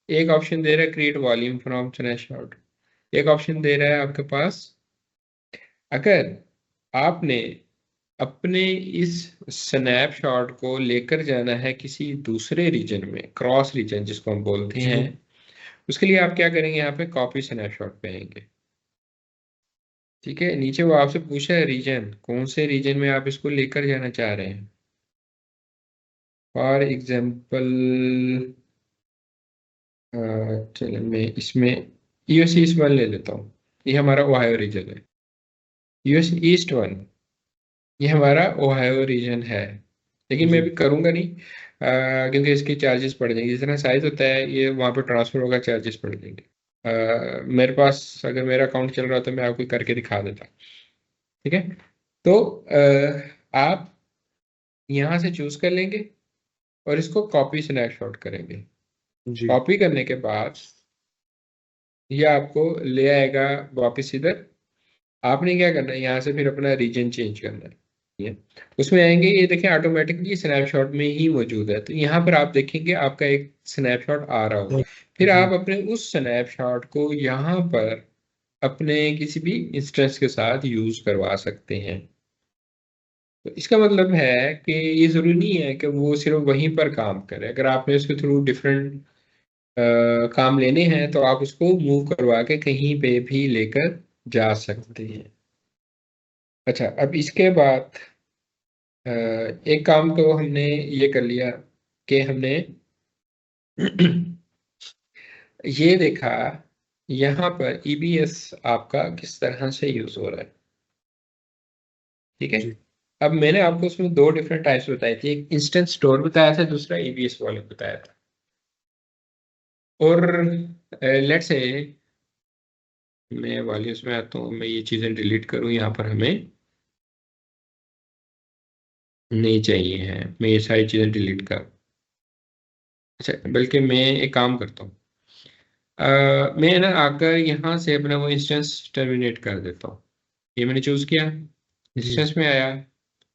एक ऑप्शन दे रहा है क्रिएट वॉल्यूम फ्रॉम स्नैपशॉट, एक ऑप्शन दे रहा है आपके पास अगर आपने अपने इस स्नैपशॉट को लेकर जाना है किसी दूसरे रीजन में, क्रॉस रीजन जिसको हम बोलते हैं, जी। उसके लिए आप क्या करेंगे, यहाँ पे कॉपी स्नैपशॉट पे आएंगे। ठीक है, नीचे वो आपसे पूछा है रीजन, कौन से रीजन में आप इसको लेकर जाना चाह रहे हैं। फॉर एग्जाम्पल चलिए मैं इसमें US ईस्ट वन ले लेता हूँ, ये हमारा ओहायो रीजन है। US ईस्ट वन, ये हमारा ओहायो रीजन है, लेकिन मैं जी भी करूँगा नहीं क्योंकि इसकी चार्जेस पड़ जाएंगे। जितना साइज होता है ये वहाँ पे ट्रांसफर होगा, चार्जेस पड़ जाएंगे। मेरे पास अगर मेरा अकाउंट चल रहा हो तो मैं आपको करके दिखा देता। ठीक है, तो आप यहाँ से चूज कर लेंगे और इसको कॉपी स्नैपशॉट करेंगे। जी कॉपी करने के बाद ये आपको ले आएगा वापस इधर। आपने क्या करना है, यहाँ से फिर अपना रीजन चेंज करना है। ये उसमें आएंगे, ये देखें ऑटोमेटिकली स्नैपशॉट में ही मौजूद है। तो यहाँ पर आप देखेंगे आपका एक स्नैपशॉट आ रहा होगा। फिर जी आप अपने उस स्नैपशॉट को यहाँ पर अपने किसी भी इंस्टेंस के साथ यूज करवा सकते हैं। तो इसका मतलब है कि ये जरूरी नहीं है कि वो सिर्फ वहीं पर काम करे। अगर आपने उसके थ्रू डिफरेंट काम लेने हैं तो आप उसको मूव करवा के कहीं पे भी लेकर जा सकते हैं। अच्छा, अब इसके बाद एक काम तो हमने ये कर लिया कि हमने ये देखा यहाँ पर ईबीएस आपका किस तरह से यूज हो रहा है। ठीक है, जी अब मैंने आपको उसमें दो डिफरेंट टाइप्स बताई थी, एक इंस्टेंट स्टोर बताया था, दूसरा ईबीएस वॉलेट बताया था। और लेट्स से मैं वॉल्यूम्स में आता हूँ, मैं ये चीज़ें डिलीट करूँ, यहाँ पर हमें नहीं चाहिए है, मैं ये सारी चीज़ें डिलीट कर। अच्छा, बल्कि मैं एक काम करता हूँ, मैं ना आकर यहाँ से अपना वो इंस्टेंस टर्मिनेट कर देता हूँ। ये मैंने चूज़ किया, जी इंस्टेंस में आया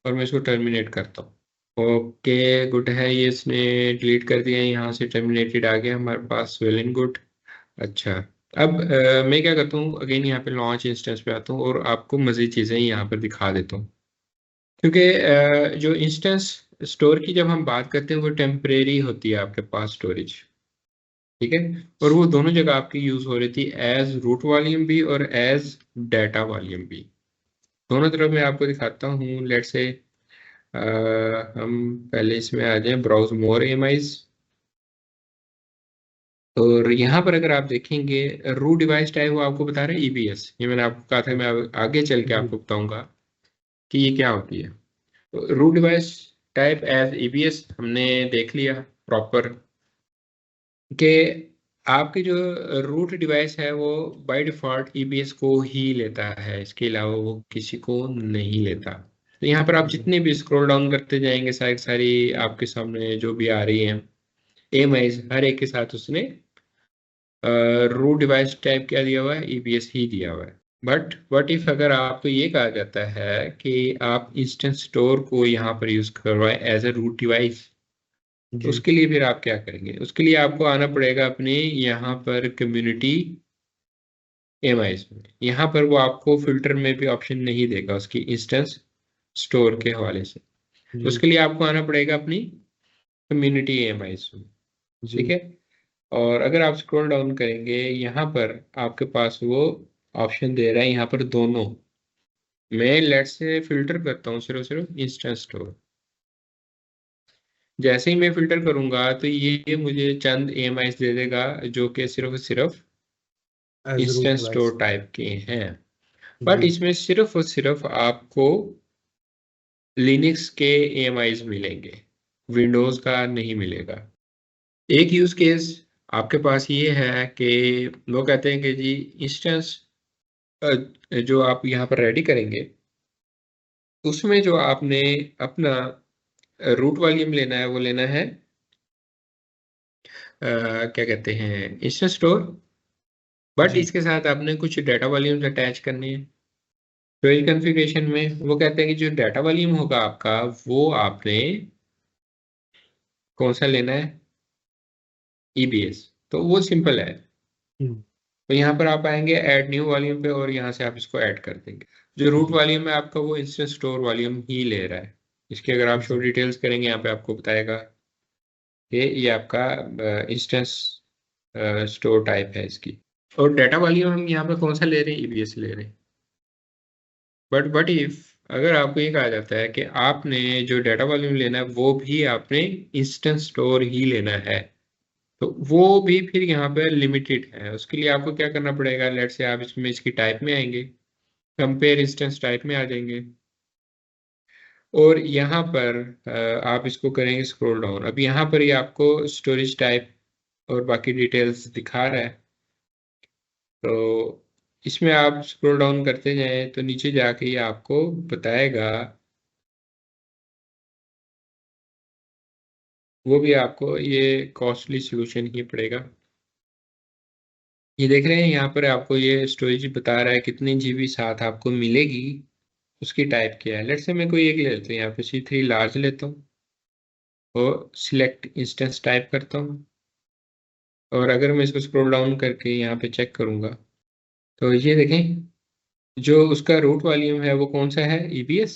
और मैं इसको टर्मिनेट करता हूँ। ओके गुड है, ये इसने डिलीट कर दिया, यहाँ से टर्मिनेटेड आ गया हमारे पास, वेल एंड गुड। अच्छा, अब मैं क्या करता हूँ, अगेन यहाँ पे लॉन्च इंस्टेंस पे आता हूँ और आपको मज़ीद चीज़ें यहाँ पर दिखा देता हूँ। क्योंकि जो इंस्टेंस स्टोर की जब हम बात करते हैं वो टेम्परेरी होती है आपके पास स्टोरेज। ठीक है, और वो दोनों जगह आपकी यूज़ हो रही थी, एज रूट वॉल्यूम भी और एज डाटा वॉल्यूम भी। दोनों तरफ मैं आपको दिखाता हूँ। लेट्स से हम पहले इसमें आ जाएं, ब्राउज मोर एमआईज। और यहाँ पर अगर आप देखेंगे रूट डिवाइस टाइप, वो आपको बता रहे हैं ईबीएस। ये मैंने आपको कहा था, मैं आगे चल के जी आपको बताऊंगा कि ये क्या होती है। तो root device type as EBS हमने देख लिया प्रॉपर, कि आपकी जो रूट डिवाइस है वो बाय डिफॉल्ट ईबीएस को ही लेता है, इसके अलावा वो किसी को नहीं लेता। तो यहाँ पर आप जी जितने भी स्क्रॉल डाउन करते जाएंगे, सारी सारी आपके सामने जो भी आ रही हैं एमआईज, हर एक के साथ उसने रूट डिवाइस टाइप क्या दिया हुआ है, ईबीएस ही दिया हुआ है। बट व्हाट इफ अगर आपको ये कहा जाता है कि आप इंस्टेंट स्टोर को यहाँ पर यूज करवाएं एज ए रूट डिवाइस, तो जी उसके लिए फिर आप क्या करेंगे? उसके लिए आपको आना पड़ेगा अपने यहाँ पर कम्युनिटी एमआईज में। यहाँ पर वो आपको फिल्टर में भी ऑप्शन नहीं देगा उसकी इंस्टेंस स्टोर के हवाले से। जी उसके लिए आपको आना पड़ेगा अपनी कम्युनिटी एमआईज में। ठीक जी है, और अगर आप स्क्रॉल डाउन करेंगे यहाँ पर आपके पास वो ऑप्शन दे रहा है, यहाँ पर दोनों। मैं लेट से फिल्टर करता हूँ सिर्फ सिर्फ इंस्टेंट स्टोर। जैसे ही मैं फिल्टर करूंगा तो ये मुझे चंद एमआईज दे देगा जो कि सिर्फ सिर्फ as root instant device. Store type के हैं। बट जी इसमें सिर्फ और सिर्फ आपको लिनक्स के एमआईज मिलेंगे, विंडोज का नहीं मिलेगा। एक यूज केस आपके पास ये है कि वो कहते हैं कि जी इंस्टेंस जो आप यहाँ पर रेडी करेंगे उसमें जो आपने अपना रूट वॉल्यूम लेना है वो लेना है क्या कहते हैं, इंस्टेंट स्टोर। बट जी इसके साथ आपने कुछ डाटा वॉल्यूम्स अटैच करने हैं। तो इस कॉन्फ़िगरेशन में वो कहते हैं कि जो डाटा वॉल्यूम होगा आपका, वो आपने कौन सा लेना है, ईबीएस। तो वो सिंपल है। हम्म, तो यहाँ पर आप आएंगे ऐड न्यू वॉल्यूम पे और यहाँ से आप इसको ऐड कर देंगे। जो रूट जी वॉल्यूम है आपका वो इंस्टेंट स्टोर वॉल्यूम ही ले रहा है। इसके अगर आप शो जी डिटेल्स करेंगे यहाँ पे आपको बताएगा कि ये आपका इंस्टेंस स्टोर टाइप है इसकी। और डाटा वॉल्यूम हम यहाँ पे कौन सा ले रहे हैं, ईबीएस ले रहे हैं। बट इफ अगर आपको ये कहा जाता है कि आपने जो डाटा वॉल्यूम लेना है वो भी आपने इंस्टेंट स्टोर ही लेना है, तो वो भी फिर यहाँ पे लिमिटेड है। उसके लिए आपको क्या करना पड़ेगा, लेट से आप इसमें इसकी टाइप में आएंगे, कंपेयर इंस्टेंस टाइप में आ जाएंगे। और यहाँ पर आप इसको करेंगे स्क्रॉल डाउन। अब यहाँ पर ये आपको स्टोरेज टाइप और बाकी डिटेल्स दिखा रहा है। तो इसमें आप स्क्रॉल डाउन करते जाएं तो नीचे जाके ये आपको बताएगा, वो भी आपको ये कॉस्टली सॉल्यूशन ही पड़ेगा। ये देख रहे हैं यहाँ पर आपको ये स्टोरेज बता रहा है कितनी जीबी साथ आपको मिलेगी, उसकी टाइप क्या है। लेट्स से मैं कोई एक ले लेता हूँ, यहाँ पे C3 लार्ज लेता हूँ और सिलेक्ट इंस्टेंस टाइप करता हूँ। और अगर मैं इसको स्क्रॉल डाउन करके यहाँ पे चेक करूंगा तो ये देखें जो उसका रूट वॉल्यूम है वो कौन सा है, EBS।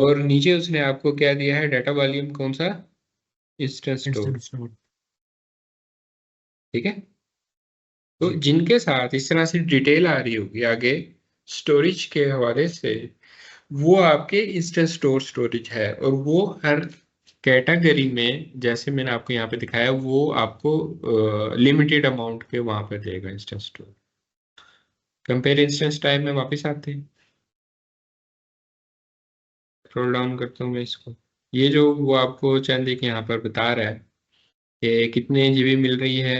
और नीचे उसने आपको क्या दिया है, डाटा वॉल्यूम कौन सा, इंस्टेंस स्टोर। ठीक है। तो जिनके साथ इस तरह से डिटेल आ रही होगी आगे स्टोरेज के हवाले से, वो आपके इंस्टेंस स्टोर स्टोरेज है। और वो हर कैटेगरी में, जैसे मैंने आपको यहाँ पे दिखाया, वो आपको लिमिटेड अमाउंट के वहां पर देगा instance store. Compare instance type में वापस आते हैं, स्क्रॉल डाउन करता हूँ मैं इसको। ये जो वो आपको चंद एक यहाँ पर बता रहा है कि कितने जीबी मिल रही है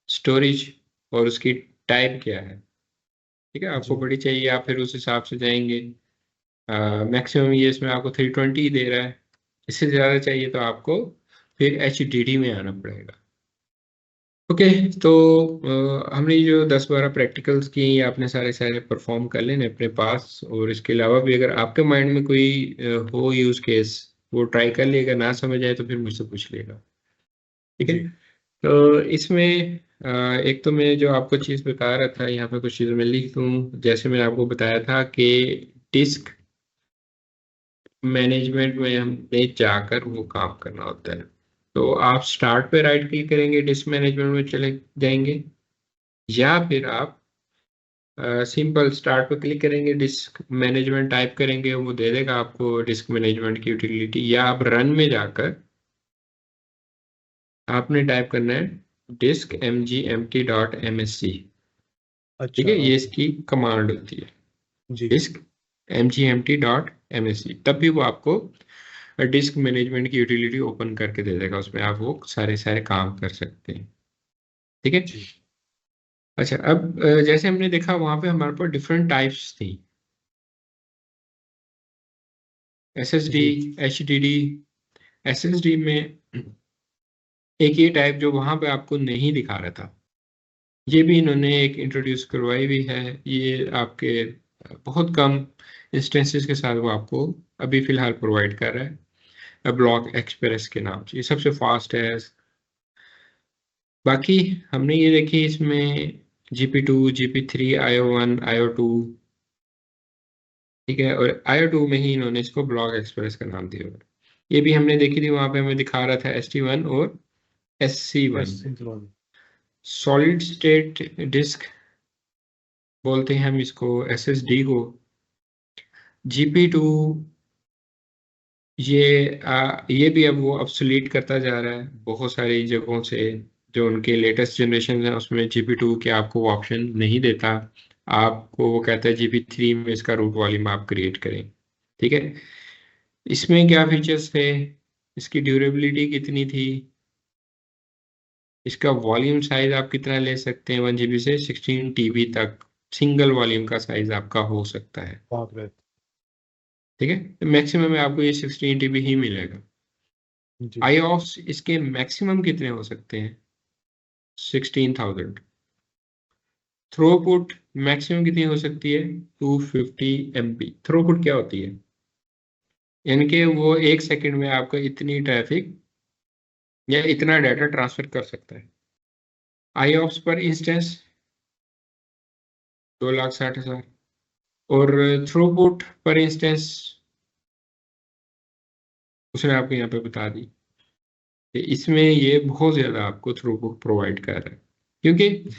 स्टोरेज और उसकी टाइप क्या है। ठीक है, आपको बड़ी चाहिए आप फिर उस हिसाब से जाएंगे। मैक्सिमम ये इसमें आपको 320 दे रहा है। इससे ज़्यादा चाहिए तो आपको फिर HDD में आना पड़ेगा। ओके। तो हमने जो 10-12 प्रैक्टिकल्स किए ये आपने सारे सारे परफॉर्म कर लेने अपने पास। और इसके अलावा भी अगर आपके माइंड में कोई हो यूज़ केस, वो ट्राई कर लिएगा, ना समझ आए तो फिर मुझसे पूछ लेगा। ठीक है। तो इसमें एक तो मैं जो आपको चीज़ बता रहा था, यहाँ पे कुछ चीज़ें मैं लिख दूँ। जैसे मैंने आपको बताया था कि डिस्क मैनेजमेंट में हमने जाकर वो काम करना होता है। तो आप स्टार्ट पे राइट क्लिक करेंगे, डिस्क मैनेजमेंट में चले जाएंगे, या फिर आप सिंपल स्टार्ट पे क्लिक करेंगे, डिस्क मैनेजमेंट टाइप करेंगे, वो दे देगा आपको डिस्क मैनेजमेंट की यूटिलिटी। या आप रन में जाकर आपने टाइप करना है disk mgmt.msc। ठीक अच्छा, है, ये इसकी कमांड होती है, जी, disk mgmt.msc। तब भी वो आपको डिस्क मैनेजमेंट की यूटिलिटी ओपन करके दे देगा, उसमें आप वो सारे सारे काम कर सकते हैं। ठीक है। जी, अच्छा, अब जैसे हमने देखा वहां पे हमारे पास डिफरेंट टाइप्स थी, SSD, जी, HDD। SSD में एक ये टाइप जो वहां पे आपको नहीं दिखा रहा था, ये भी इन्होंने एक इंट्रोड्यूस करवाई हुई है। ये आपके बहुत कम इंस्टेंसेस के साथ वो आपको अभी फिलहाल प्रोवाइड कर रहा है, ब्लॉक एक्सप्रेस के नाम से। ये सबसे फास्ट है। बाकी हमने ये देखी इसमें GP2, GP3, IO1, IO2। ठीक है, और IO2 में ही इन्होंने इसको ब्लॉक एक्सप्रेस का नाम दिया हुआ है। ये भी हमने देखी थी, वहां पे हमें दिखा रहा था ST1 और SC1। सिंक्रोन, सॉलिड स्टेट डिस्क बोलते हैं हम इसको, SSD को। GP2 ये भी अब वो obsolete करता जा रहा है बहुत सारी जगहों से। जो उनके लेटेस्ट जनरेशन है उसमें GP2 के आपको वो ऑप्शन नहीं देता। आपको वो कहता है GP3 में इसका रूट वॉल्यूम आप क्रिएट करें। ठीक है। इसमें क्या फीचर्स थे, इसकी ड्यूरेबिलिटी कितनी थी, इसका वॉल्यूम साइज आप कितना ले सकते हैं, 1 GB से 16 TB तक सिंगल वॉल्यूम का साइज आपका हो सकता है। बाप रे, ठीक है, तो मैक्सिमम में आपको ये 16 TB ही मिलेगा। जी, IOPS इसके मैक्सिमम कितने हो सकते हैं, 16,000। थ्रोपुट मैक्सिमम कितनी हो सकती है, 250 MB। थ्रोपुट क्या होती है, यानी कि वो 1 सेकंड में आपका इतनी ट्रैफिक या इतना डाटा ट्रांसफर कर सकता है। IOPS पर इंस्टेंस 2,60,000। और थ्रूपुट पर इंस्टेंस उसने आपको यहाँ पे बता दी कि इसमें ये बहुत ज़्यादा आपको थ्रूपुट प्रोवाइड कर रहा है, क्योंकि जी,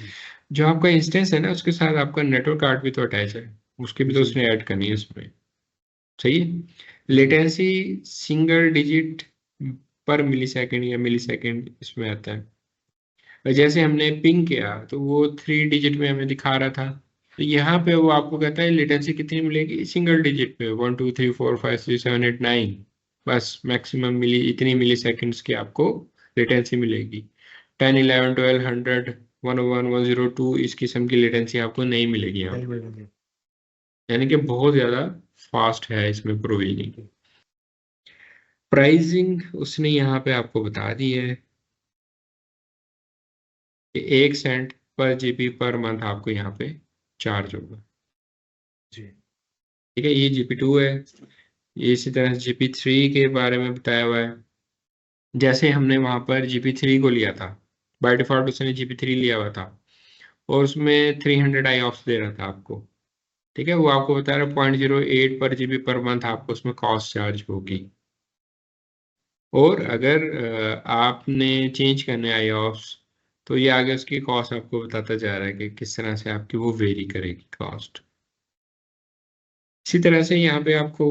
जो आपका इंस्टेंस है ना उसके साथ आपका नेटवर्क कार्ड भी तो अटैच है, उसकी भी तो जी, उसने ऐड करनी है उसमें। सही है। जी, लेटेंसी सिंगल डिजिट पर मिली सेकेंड या मिली सेकेंड इसमें आता है। और जैसे हमने पिंग किया तो वो 3 डिजिट में हमें दिखा रहा था, तो यहाँ पे वो आपको कहता है लेटेंसी कितनी मिलेगी, सिंगल डिजिट पे 1 2 3 4 5 6 7 8 9, बस मैक्सिमम मिली इतनी मिली सेकेंड्स की आपको लेटेंसी मिलेगी। 10 11 12 100 101 102 इस किस्म की लेटेंसी आपको नहीं मिलेगी यहाँ पे, यानी कि बहुत ज़्यादा फास्ट है इसमें प्रोविजनिंग। प्राइसिंग उसने यहाँ पे आपको बता दी है कि 1 सेंट पर जीबी पर मंथ आपको यहाँ पे चार्ज होगा। जी। ठीक है, ये GP2 है। ये इसी तरह GP3 के बारे में बताया हुआ है। जैसे हमने वहां पर GP3 को लिया था, बाय डिफॉल्ट उसने GP3 लिया हुआ था और उसमें 300 IOPS दे रहा था आपको। ठीक है, वो आपको बता रहा है 0.08 पर जीबी पर मंथ आपको उसमें कॉस्ट चार्ज होगी। और अगर आपने चेंज करने IOPS तो ये आगे उसकी कॉस्ट आपको बताता जा रहा है कि किस तरह से आपकी वो वेरी करेगी कॉस्ट। इसी तरह से यहाँ पे आपको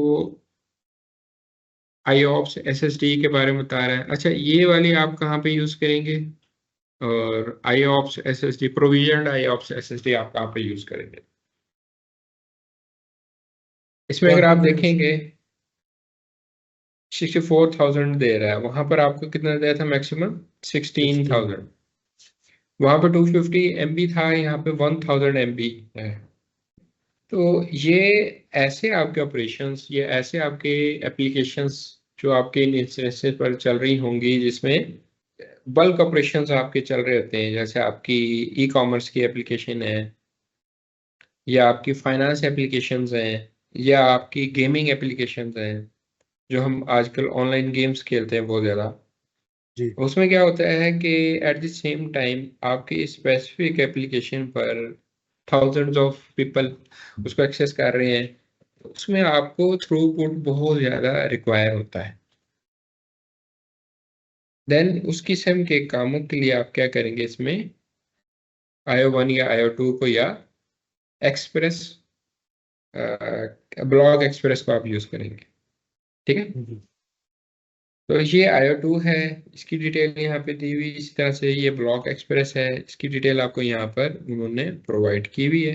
IOPS SSD के बारे में बता रहा है। अच्छा, ये वाली आप कहाँ पे यूज करेंगे, और IOPS SSD प्रोविजनड IOPS SSD आप कहाँ पे यूज करेंगे। इसमें अगर आप देखेंगे 64,000 दे रहा है, वहां पर आपको कितना दिया था मैक्सिमम 16,000। वहां पर 250 MB था, यहाँ पे 1000 MB है। तो ये ऐसे आपके ऑपरेशंस, ये ऐसे आपके एप्लीकेशंस जो आपके इन इंस्टेंसेस पर चल रही होंगी जिसमें बल्क ऑपरेशंस आपके चल रहे होते हैं, जैसे आपकी ई-कॉमर्स की एप्लीकेशन है, या आपकी फाइनेंस एप्लीकेशंस हैं, या आपकी गेमिंग एप्लीकेशंस हैं, जो हम आजकल ऑनलाइन गेम्स खेलते हैं बहुत ज़्यादा। जी। उसमें क्या होता है कि एट द सेम टाइम आपकी स्पेसिफिक एप्लीकेशन पर थाउजेंड्स ऑफ पीपल उसको एक्सेस कर रहे हैं, उसमें आपको थ्रूपुट बहुत ज़्यादा रिक्वायर होता है। देन उस किस्म के कामों के लिए आप क्या करेंगे, इसमें IO1 या IO2 को या एक्सप्रेस ब्लॉक एक्सप्रेस को आप यूज करेंगे। ठीक है, तो ये IO2 है, इसकी डिटेल यहाँ पे दी हुई। इसी तरह से ये ब्लॉक एक्सप्रेस है, इसकी डिटेल आपको यहाँ पर उन्होंने प्रोवाइड की हुई है।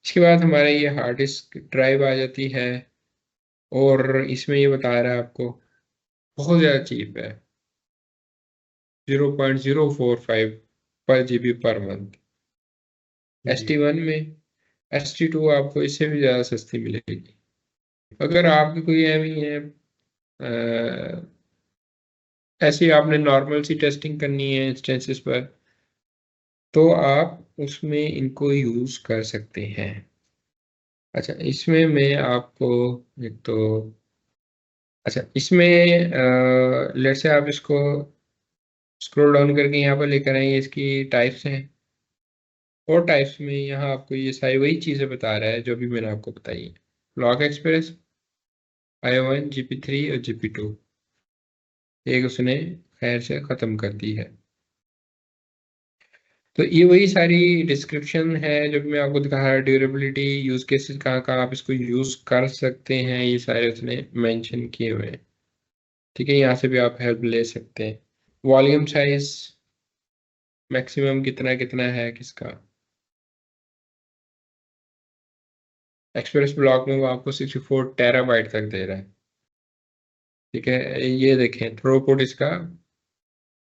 इसके बाद हमारे ये हार्ड डिस्क ड्राइव आ जाती है, और इसमें ये बता रहा है आपको बहुत ज़्यादा चीप है, 0.045 पर जीबी पर मंथ ST1 में। ST2 आपको इससे भी ज़्यादा सस्ती मिलेगी। अगर आपकी कोई एम है, ऐसी आपने नॉर्मल सी टेस्टिंग करनी है इंस्टेंसेस पर, तो आप उसमें इनको यूज कर सकते हैं। अच्छा, इसमें मैं आपको एक तो, अच्छा इसमें लेट से आप इसको स्क्रॉल डाउन करके यहाँ पर लेकर आएंगे, इसकी टाइप्स हैं, और टाइप्स में यहाँ आपको ये सारी वही चीज़ें बता रहा है जो भी मैंने आपको बताई है। ब्लॉक एक्सप्रेस, IO1, GP3 और GP2 एक उसने खैर से ख़त्म कर दी है। तो ये वही सारी डिस्क्रिप्शन है जो भी मैं आपको दिखा रहा, ड्यूरेबिलिटी, यूज केसेस कहाँ कहाँ आप इसको यूज कर सकते हैं, ये सारे उसने मेंशन किए हुए हैं। ठीक है, यहाँ से भी आप हेल्प ले सकते हैं। वॉल्यूम साइज मैक्सिमम कितना कितना है किसका, एक्सप्रेस ब्लॉक में वो आपको 64 टेराबाइट तक दे रहा है। ठीक है, ये देखें थ्रूपुट इसका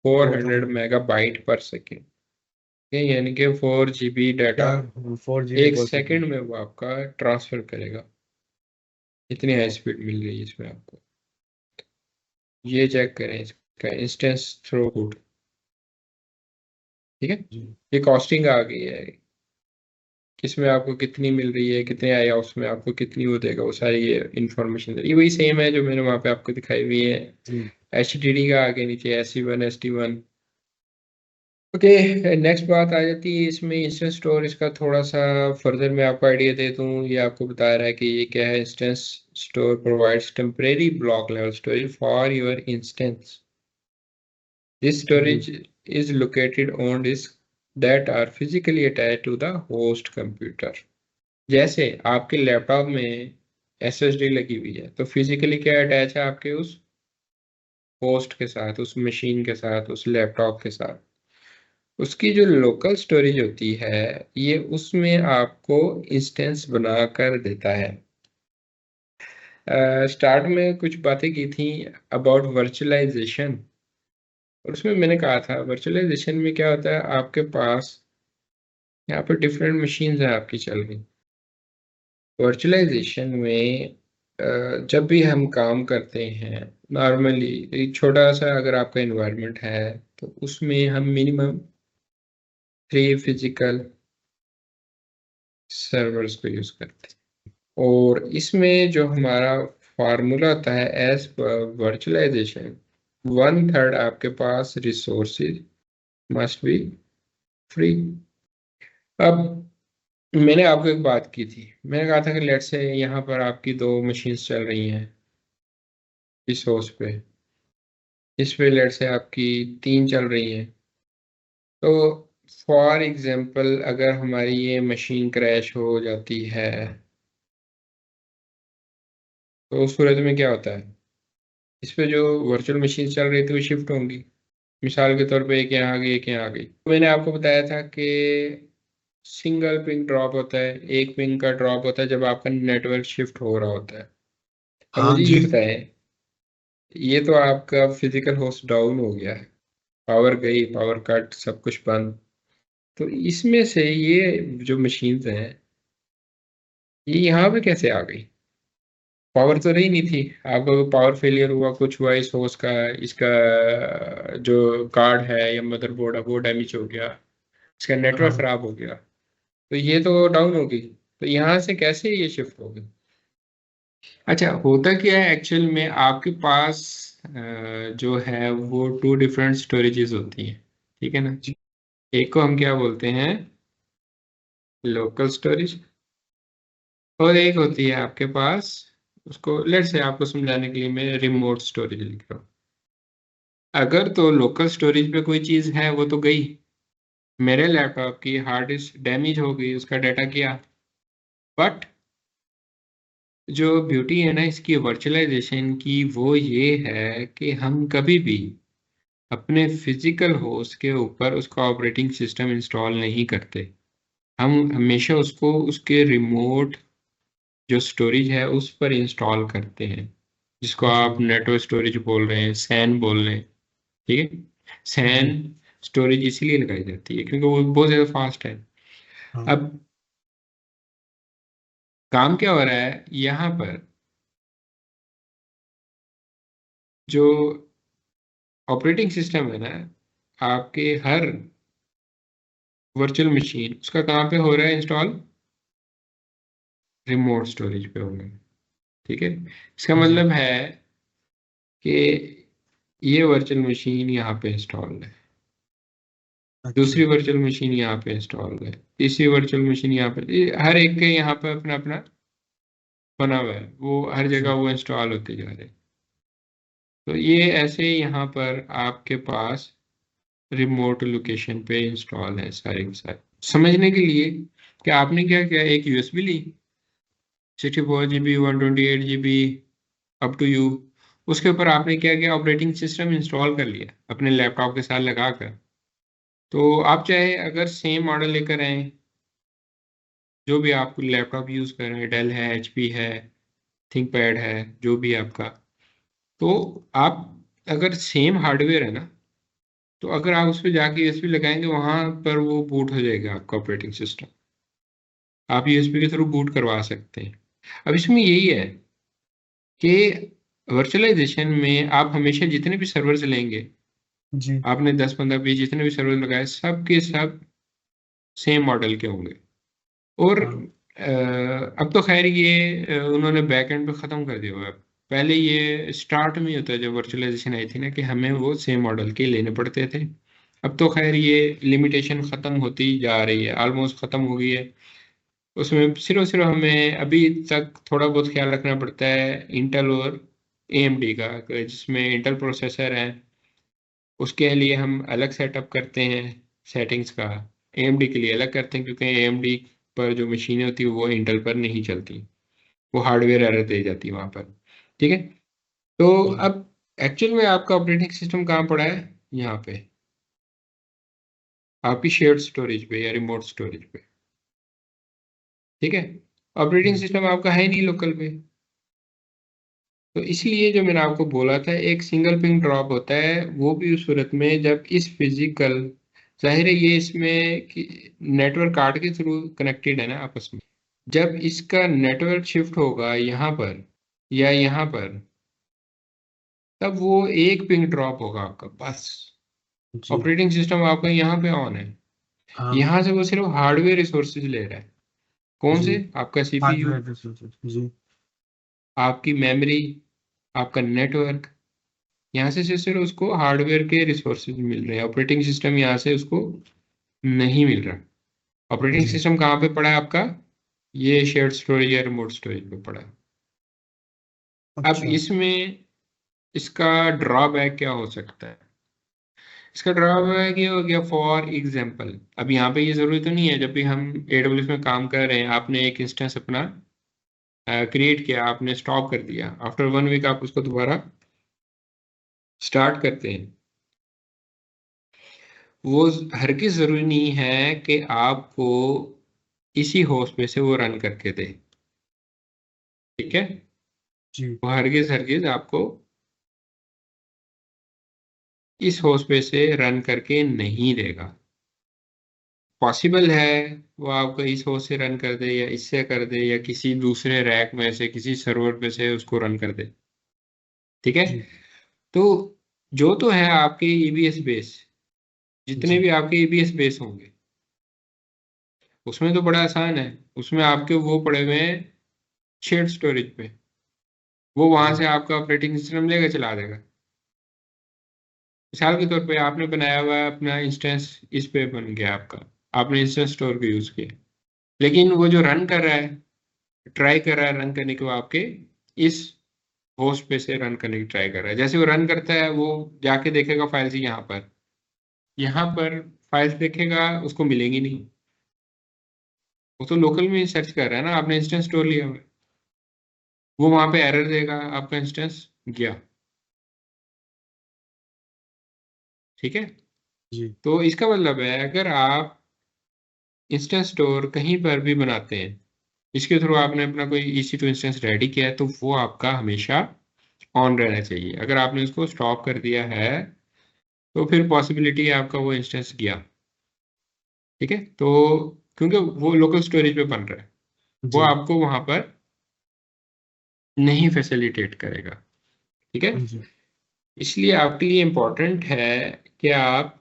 400 मेगाबाइट पर सेकेंड, यानी कि 4 GB डाटा 4 GB एक सेकंड में वो आपका ट्रांसफर करेगा। इतनी हाई स्पीड मिल रही है इसमें आपको। ये चेक करें इसका इंस्टेंस थ्रूपुट। ठीक है, ये कॉस्टिंग आ गई है, किसमें आपको कितनी मिल रही है, कितने IOPS में आपको कितनी वो देगा, वो सारी ये इंफॉर्मेशन ये वही सेम है जो मैंने वहाँ पे आपको दिखाई हुई है। HDD का आगे नीचे SE1 ST1। ओके, नेक्स्ट बात आ जाती है इसमें इंस्टेंस स्टोरेज का। थोड़ा सा फर्दर मैं आपको आइडिया दे दूँ, ये आपको बता रहा है कि ये क्या है। Instance store provides temporary block level storage for your instance. This storage is located on disks that are physically attached to the host computer. जैसे आपके लैपटॉप में SSD लगी हुई है, तो फिजिकली क्या अटैच है आपके उस होस्ट के साथ, उस मशीन के साथ, उस लैपटॉप के साथ। उसकी जो लोकल स्टोरेज होती है ये उसमें आपको इंस्टेंस बना कर देता है। स्टार्ट में कुछ बातें की थी अबाउट वर्चुअलाइजेशन, और उसमें मैंने कहा था वर्चुअलाइजेशन में क्या होता है, आपके पास यहाँ पर डिफरेंट मशीन्स हैं आपकी चल रही। वर्चुअलाइजेशन में जब भी हम काम करते हैं नॉर्मली, एक छोटा सा अगर आपका इन्वायरमेंट है तो उसमें हम मिनिमम 3 फिजिकल सर्वर्स को यूज करते हैं, और इसमें जो हमारा फार्मूला होता है एज पर वर्चुअलाइजेशन, 1/3 आपके पास रिसोर्सेज मस्ट बी फ्री। अब मैंने आपको एक बात की थी, मैंने कहा था कि लेट्स से यहाँ पर आपकी 2 मशीन्स चल रही हैं इस होस्ट पे, इस पे लेट्स से आपकी 3 चल रही हैं। तो फॉर एग्जांपल अगर हमारी ये मशीन क्रैश हो जाती है तो उस सूरत में क्या होता है, इस पे जो वर्चुअल मशीन चल रही थी वो शिफ्ट होंगी। मिसाल के तौर पे एक यहाँ आ गई, एक यहाँ आ गई। मैंने आपको बताया था कि सिंगल पिंग ड्रॉप होता है, एक पिंग का ड्रॉप होता है जब आपका नेटवर्क शिफ्ट हो रहा होता है। अब हाँ मुझे ये जी। बताएं, ये तो आपका फिजिकल होस्ट डाउन हो गया है, पावर गई, पावर कट, सब कुछ बंद। तो इसमें से ये जो मशीन्स हैं ये यहाँ पे कैसे आ गई? पावर तो रही नहीं थी, आपका पावर फेलियर हुआ, कुछ हुआ इस होस्ट का, इसका जो कार्ड है या मदरबोर्ड है वो डैमेज हो गया, इसका नेटवर्क हाँ खराब हो गया, तो ये तो डाउन हो गई। तो यहाँ से कैसे ये शिफ्ट हो गई? अच्छा, होता क्या है एक्चुअल में, आपके पास जो है वो 2 डिफरेंट स्टोरेजेस होती हैं, ठीक है ना। जी। एक को हम क्या बोलते हैं, लोकल स्टोरेज, और एक होती है आपके पास, उसको लेट्स से आपको समझाने के लिए मैं रिमोट स्टोरेज लिख रहा हूँ। अगर तो लोकल स्टोरेज पे कोई चीज़ है वो तो गई, मेरे लैपटॉप की हार्ड डिस्क डैमेज हो गई, उसका डाटा गया, बट जो ब्यूटी है ना इसकी वर्चुअलाइजेशन की वो ये है कि हम कभी भी अपने फिजिकल होस्ट के ऊपर उसका ऑपरेटिंग सिस्टम इंस्टॉल नहीं करते। हम हमेशा उसको उसके रिमोट जो स्टोरेज है उस पर इंस्टॉल करते हैं, जिसको जी। आप नेटवर्क स्टोरेज बोल रहे हैं, सैन बोल रहे हैं, ठीक है। सैन जी। स्टोरेज इसीलिए लगाई जाती है क्योंकि वो बहुत ज़्यादा फास्ट है। हाँ अब काम क्या हो रहा है यहाँ पर, जो ऑपरेटिंग सिस्टम है ना आपके हर वर्चुअल मशीन, उसका कहाँ पे हो रहा है इंस्टॉल, रिमोट स्टोरेज पे हो रहा है, ठीक है। इसका जी। मतलब है कि ये वर्चुअल मशीन यहाँ पे इंस्टॉल है, अच्छा। दूसरी वर्चुअल मशीन यहाँ पे इंस्टॉल है, तीसरी वर्चुअल मशीन यहाँ पे, हर एक के यहाँ पे अपना अपना बना हुआ है, वो हर जगह जी। वो इंस्टॉल होते जा रहे हैं। तो ये ऐसे यहाँ पर आपके पास रिमोट लोकेशन पे इंस्टॉल है सारे के सारे। समझने के लिए कि आपने क्या किया, एक यूएसबी ली 64 GB 128 GB up to you, उसके ऊपर आपने क्या किया, ऑपरेटिंग सिस्टम इंस्टॉल कर लिया अपने लैपटॉप के साथ लगा कर। तो आप चाहे अगर सेम मॉडल लेकर आए, जो भी आप लैपटॉप यूज़ कर रहे हैं, डेल है, एचपी है, थिंकपैड है, जो भी आपका, तो आप अगर सेम हार्डवेयर है ना, तो अगर आप उस पर जाके यूएसबी लगाएंगे वहां पर वो बूट हो जाएगा आपका ऑपरेटिंग सिस्टम, आप यूएसबी के थ्रू बूट करवा सकते हैं। अब इसमें यही है कि वर्चुअलाइजेशन में आप हमेशा जितने भी सर्वर्स लेंगे, जी। आपने 10 15 20 जितने भी सर्वर लगाए सब के सब सेम मॉडल के होंगे। और हाँ अब तो खैर ये उन्होंने बैकएंड पे ख़त्म कर दिया हुआ है। पहले ये स्टार्ट में ही होता है जब वर्चुअलाइजेशन आई थी ना कि हमें वो सेम मॉडल के लेने पड़ते थे। अब तो खैर ये लिमिटेशन ख़त्म होती जा रही है, ऑलमोस्ट ख़त्म हो गई है। उसमें सिर्फ और सिर्फ हमें अभी तक थोड़ा बहुत ख्याल रखना पड़ता है इंटेल और एएमडी का, जिसमें इंटेल प्रोसेसर है उसके लिए हम अलग सेटअप करते हैं सेटिंग्स का, एएमडी के लिए अलग करते हैं क्योंकि एएमडी पर जो मशीनें होती है वो इंटेल पर नहीं चलती, वो हार्डवेयर एरर दे जाती है वहाँ पर, ठीक है। तो जी। अब एक्चुअल में आपका ऑपरेटिंग सिस्टम कहाँ पड़ा है, यहाँ पे। आपकी शेयर्ड स्टोरेज पे या रिमोट स्टोरेज पे। ठीक है, ऑपरेटिंग सिस्टम आपका है नहीं लोकल पे। तो इसलिए जो मैंने आपको बोला था एक सिंगल पिंग ड्रॉप होता है, वो भी उस सूरत में जब इस फिजिकल, जाहिर है ये इसमें कि नेटवर्क कार्ड के थ्रू कनेक्टेड है ना आपस में, जब इसका नेटवर्क शिफ्ट होगा यहाँ पर या यहाँ पर, तब वो एक पिंग ड्रॉप होगा आपका बस। जी। ऑपरेटिंग सिस्टम आपका यहाँ पे ऑन है, हाँ। यहाँ से वो सिर्फ हार्डवेयर रिसोर्सेज ले रहा है। कौन जी। से? आपका सीपीयू, हार्डवेयर रिसोर्सेज। जी। आपकी मेमोरी, आपका नेटवर्क, यहाँ से सिर्फ उसको हार्डवेयर के रिसोर्सेज मिल रहे हैं। ऑपरेटिंग सिस्टम यहाँ से उसको नहीं मिल रहा। ऑपरेटिंग जी। सिस्टम कहाँ पे पड़ा है आपका? ये शेयर्ड स्टोरेज या रिमोट स्टोरेज पे पड़ा है। अब अच्छा। इसमें इसका ड्रॉबैक क्या हो सकता है? इसका ड्रॉबैक ये हो गया, फॉर एग्जाम्पल, अब यहाँ पे ये जरूरी तो नहीं है जब भी हम AWS में काम कर रहे हैं आपने एक इंस्टेंस अपना क्रिएट किया, आपने स्टॉप कर दिया, आफ्टर 1 वीक आप उसको दोबारा स्टार्ट करते हैं, वो हरगिज जरूरी नहीं है कि आपको इसी होस्ट में से वो रन करके दे। ठीक है, जी। वो हरगिज हरगिज आपको इस होस्ट पे से रन करके नहीं देगा। पॉसिबल है वो आपको इस होस्ट से रन कर दे या इससे कर दे या किसी दूसरे रैक में से किसी सर्वर पे से उसको रन कर दे। ठीक है, जी। तो जो तो है आपके EBS बेस, जितने जी। भी आपके EBS बेस होंगे उसमें तो बड़ा आसान है, उसमें आपके वो पड़े हुए हैं शेयर्ड स्टोरेज पे, वो वहां जी। से आपका ऑपरेटिंग सिस्टम लेकर चला देगा। मिसाल के तौर पे आपने बनाया हुआ है अपना इंस्टेंस, इस पे बन गया आपका, आपने इंस्टेंस स्टोर को यूज किया, लेकिन वो जो रन कर रहा है, ट्राई कर रहा है रन करने को आपके इस होस्ट पे से रन करने की ट्राई कर रहा है। जैसे वो रन करता है वो जाके देखेगा फाइल्स यहाँ पर फाइल्स देखेगा, उसको मिलेंगी नहीं, वो तो लोकल में सर्च कर रहा है ना, आपने इंस्टेंस स्टोर लिया हुआ है, वो वहां पे एरर देगा, आपका इंस्टेंस गया। ठीक है, जी। तो इसका मतलब है अगर आप इंस्टेंस स्टोर कहीं पर भी बनाते हैं, इसके थ्रू आपने अपना कोई EC2 इंस्टेंस रेडी किया है, तो वो आपका हमेशा ऑन रहना चाहिए। अगर आपने उसको स्टॉप कर दिया है तो फिर पॉसिबिलिटी है आपका वो इंस्टेंस गया। ठीक है, तो क्योंकि वो लोकल स्टोरेज पे बन रहा है, वो जी। आपको वहां पर नहीं फैसिलिटेट करेगा। ठीक है, जी। इसलिए आपके लिए इम्पोर्टेंट है कि आप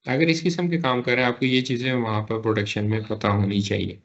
अगर इस किस्म के काम कर रहे हैं, आपको ये चीज़ें वहां पर प्रोडक्शन में पता होनी चाहिए।